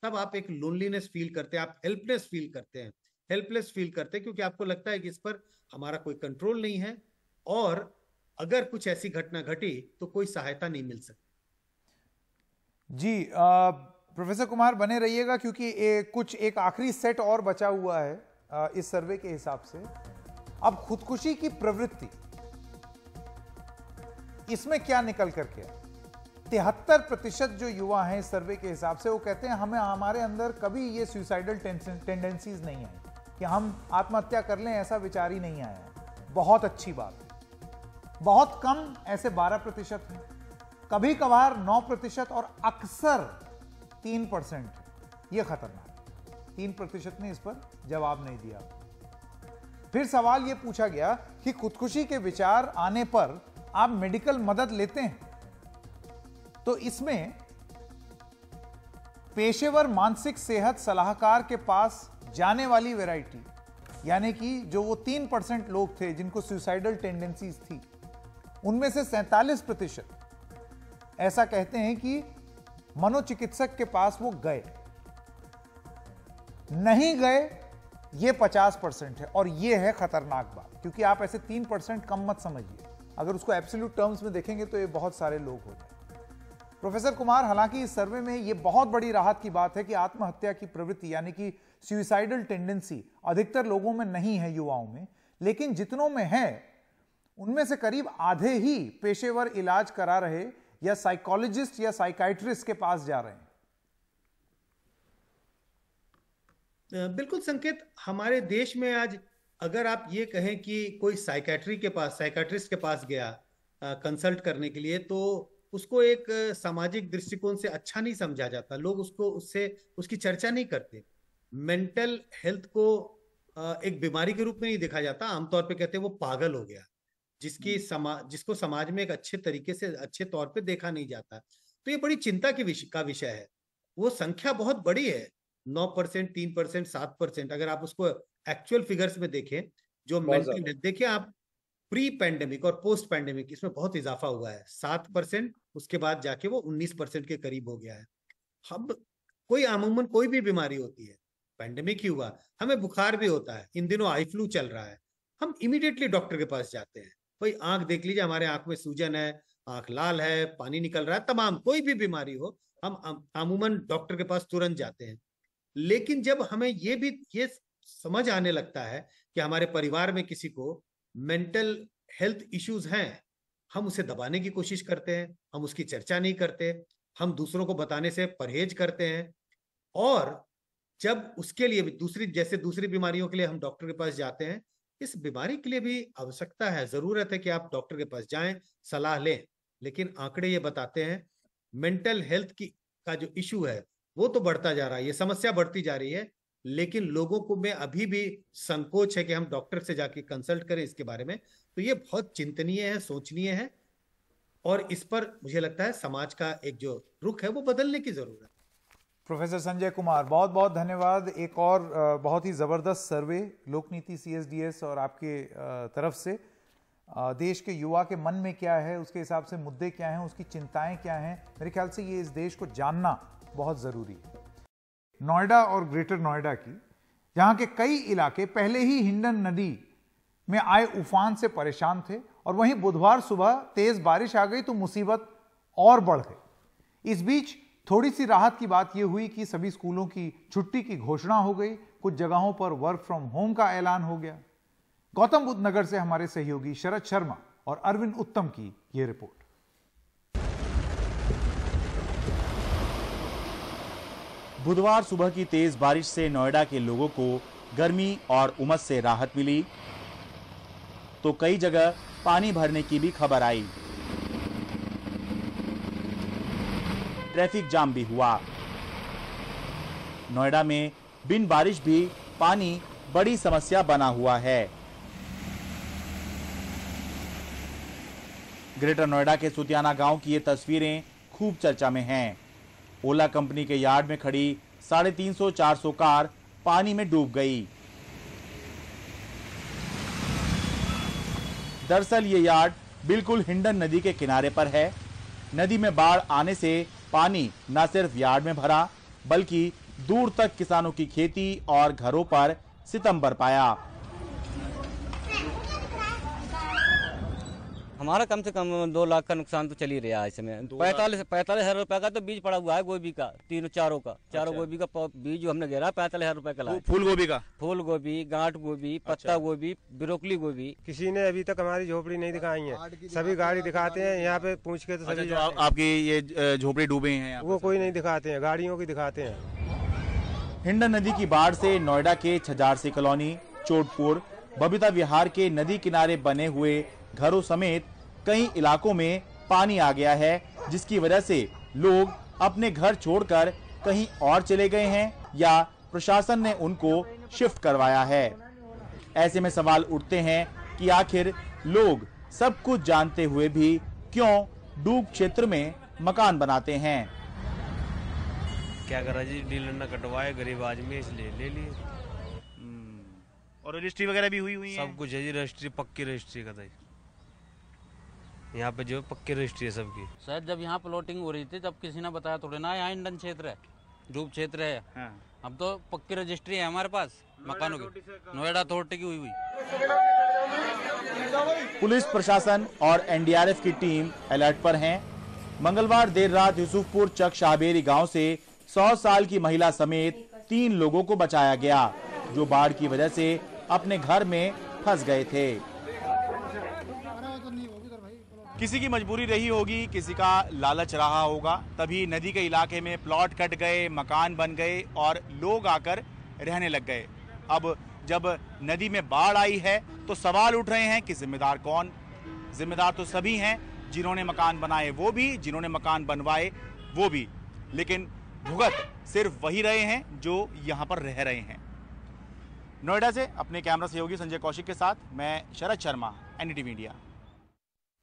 तब आप एक लोनलीनेस फील करते हैं, आप हेल्पलेस फील करते हैं क्योंकि आपको लगता है कि इस पर हमारा कोई कंट्रोल नहीं है और अगर कुछ ऐसी घटना घटी तो कोई सहायता नहीं मिल सकती। जी प्रोफेसर कुमार बने रहिएगा क्योंकि एक आखिरी सेट और बचा हुआ है इस सर्वे के हिसाब से। अब खुदकुशी की प्रवृत्ति, इसमें क्या निकल करके 73% जो युवा हैं इस सर्वे के हिसाब से, वो कहते हैं हमारे अंदर कभी ये सुसाइडल टेंडेंसीज नहीं आई कि हम आत्महत्या कर लें, ऐसा विचार ही नहीं आया। बहुत अच्छी बात है। बहुत कम ऐसे 12% हैं, कभी कभार 9% और अक्सर 3%। यह खतरनाक। 3% ने इस पर जवाब नहीं दिया। फिर सवाल यह पूछा गया कि खुदकुशी के विचार आने पर आप मेडिकल मदद लेते हैं, तो इसमें पेशेवर मानसिक सेहत सलाहकार के पास जाने वाली वैरायटी, यानी कि जो वो 3% लोग थे जिनको सुसाइडल टेंडेंसीज थी, उनमें से 47% ऐसा कहते हैं कि मनोचिकित्सक के पास वो गए। नहीं गए ये 50% है और ये है खतरनाक बात, क्योंकि आप ऐसे 3% कम मत समझिए। अगर उसको एब्सोल्यूट टर्म्स में देखेंगे तो ये बहुत सारे लोग हो जाए। प्रोफेसर कुमार, हालांकि इस सर्वे में ये बहुत बड़ी राहत की बात है कि आत्महत्या की प्रवृत्ति यानी कि सुसाइडल टेंडेंसी अधिकतर लोगों में नहीं है, युवाओं में, लेकिन जितनों में है उनमें से करीब आधे ही पेशेवर इलाज करा रहे या साइकोलॉजिस्ट या साइकाइट्रिस्ट के पास जा रहे हैं। बिल्कुल संकेत, हमारे देश में आज अगर आप ये कहें कि कोई साइकाइट्रिस्ट के पास गया कंसल्ट करने के लिए, तो उसको एक सामाजिक दृष्टिकोण से अच्छा नहीं समझा जाता। लोग उसकी चर्चा नहीं करते। मेंटल हेल्थ को एक बीमारी के रूप में नहीं देखा जाता। आमतौर पे कहते हैं वो पागल हो गया, जिसको समाज में एक अच्छे तरीके से अच्छे तौर पे देखा नहीं जाता। तो ये बड़ी चिंता का विषय है। वो संख्या बहुत बड़ी है, 9%, 3%, 7%। अगर आप उसको एक्चुअल फिगर्स में देखें, जो मेंटल हेल्थ, देखिए आप प्री पैंडेमिक और पोस्ट पैंडेमिक, इसमें बहुत इजाफा हुआ है। 7%, उसके बाद जाके वो 19% के करीब हो गया है। अब अमूमन कोई भी बीमारी होती है, पैंडेमिक ही हुआ, हमें बुखार भी होता है, इन दिनों आई फ्लू चल रहा है, हम इमीडिएटली डॉक्टर के पास जाते हैं। भाई आंख देख लीजिए, हमारे आंख में सूजन है, आंख लाल है, पानी निकल रहा है, तमाम कोई भी बीमारी हो, हम अमूमन डॉक्टर के पास तुरंत जाते हैं। लेकिन जब हमें ये समझ आने लगता है कि हमारे परिवार में किसी को मेंटल हेल्थ इश्यूज हैं, हम उसे दबाने की कोशिश करते हैं, हम उसकी चर्चा नहीं करते, हम दूसरों को बताने से परहेज करते हैं। और जब उसके लिए भी दूसरी बीमारियों के लिए हम डॉक्टर के पास जाते हैं, इस बीमारी के लिए भी आवश्यकता है, जरूरत है कि आप डॉक्टर के पास जाएं, सलाह लें। लेकिन आंकड़े ये बताते हैं मेंटल हेल्थ का जो इशू है वो तो बढ़ता जा रहा है, ये समस्या बढ़ती जा रही है, लेकिन लोगों को में अभी भी संकोच है कि हम डॉक्टर से जाके कंसल्ट करें इसके बारे में। तो ये बहुत चिंतनीय है, सोचनीय है, और इस पर मुझे लगता है समाज का एक जो रुख है वो बदलने की जरूरत है। प्रोफेसर संजय कुमार, बहुत बहुत धन्यवाद। एक और बहुत ही जबरदस्त सर्वे लोकनीति CSDS और आपके तरफ से देश के युवा के मन में क्या है, उसके हिसाब से मुद्दे क्या हैं, उसकी चिंताएं क्या हैं, मेरे ख्याल से ये इस देश को जानना बहुत जरूरी है। नोएडा और ग्रेटर नोएडा की, जहां के कई इलाके पहले ही हिंडन नदी में आए उफान से परेशान थे, और वहीं बुधवार सुबह तेज बारिश आ गई तो मुसीबत और बढ़ गई। इस बीच थोड़ी सी राहत की बात यह हुई कि सभी स्कूलों की छुट्टी की घोषणा हो गई, कुछ जगहों पर वर्क फ्रॉम होम का ऐलान हो गया। गौतम बुद्ध नगर से हमारे सहयोगी शरद शर्मा और अरविंद उत्तम की यह रिपोर्ट। बुधवार सुबह की तेज बारिश से नोएडा के लोगों को गर्मी और उमस से राहत मिली, तो कई जगह पानी भरने की भी खबर आई। ट्रैफिक जाम भी हुआ। नोएडा में बिन बारिश भी पानी बड़ी समस्या बना हुआ है। ग्रेटर नोएडा के सुतियाना गांव की ये तस्वीरें खूब चर्चा में हैं। ओला कंपनी के यार्ड में खड़ी 350-400 कार पानी में डूब गई। दरअसल ये यार्ड बिल्कुल हिंडन नदी के किनारे पर है। नदी में बाढ़ आने से पानी न सिर्फ यार्ड में भरा बल्कि दूर तक किसानों की खेती और घरों पर सितम बरपाया। हमारा कम से कम 2 लाख का नुकसान तो चल ही रहा है इस समय। 45,000 रुपए का तो बीज पड़ा हुआ है गोभी का, चारों गोभी का बीज जो हमने गिरा 45,000 रुपए का लाया। फूल गोभी का? फूल गोभी, गांठ गोभी, पत्ता गोभी, ब्रोकली गोभी। किसी ने अभी तक हमारी झोपड़ी नहीं दिखाई है। सभी गाड़ी दिखाते हैं यहाँ पे पूछ के तो सभी आपकी ये झोपड़ी डूबे हैं? वो कोई नहीं दिखाते हैं, गाड़ियों की दिखाते हैं। हिंडन नदी की बाढ़ से नोएडा के छजारसी कॉलोनी, चोटपुर, बबीता विहार के नदी किनारे बने हुए घरों समेत कई इलाकों में पानी आ गया है, जिसकी वजह से लोग अपने घर छोड़कर कहीं और चले गए हैं या प्रशासन ने उनको शिफ्ट करवाया है। ऐसे में सवाल उठते हैं कि आखिर लोग सब कुछ जानते हुए भी क्यों डूब क्षेत्र में मकान बनाते हैं। क्या करा जी, डीलर ने कटवाए, गरीब आदमी इसलिए ले लिए। और रजिस्ट्री वगैरह भी हुई है? सब कुछ है जी, रजिस्ट्री पक्की रजिस्ट्री का था यहाँ पे, जो पक्की रजिस्ट्री है सबकी। शायद जब यहाँ प्लॉटिंग हो रही थी तब किसी ने बताया थोड़े ना यहाँ इंडन क्षेत्र है, डूब क्षेत्र है। हाँ। अब तो पक्की रजिस्ट्री है हमारे पास मकानों की, नोएडा अथॉरिटी की हुई। पुलिस प्रशासन और एनडीआरएफ की टीम अलर्ट पर हैं। मंगलवार देर रात यूसुफपुर चक शाहबेरी गांव से 100 साल की महिला समेत 3 लोगों को बचाया गया, जो बाढ़ की वजह से अपने घर में फंस गए थे। किसी की मजबूरी रही होगी, किसी का लालच रहा होगा, तभी नदी के इलाके में प्लॉट कट गए, मकान बन गए और लोग आकर रहने लग गए। अब जब नदी में बाढ़ आई है तो सवाल उठ रहे हैं कि जिम्मेदार कौन? जिम्मेदार तो सभी हैं, जिन्होंने मकान बनाए वो भी, जिन्होंने मकान बनवाए वो भी, लेकिन भुगत सिर्फ वही रहे हैं जो यहाँ पर रह रहे हैं। नोएडा से अपने कैमरा सहयोगी संजय कौशिक के साथ मैं शरद शर्मा, एनडीटीवी इंडिया।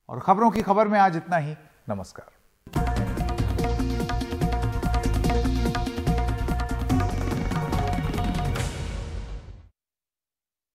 और खबरों की खबर में आज इतना ही। नमस्कार।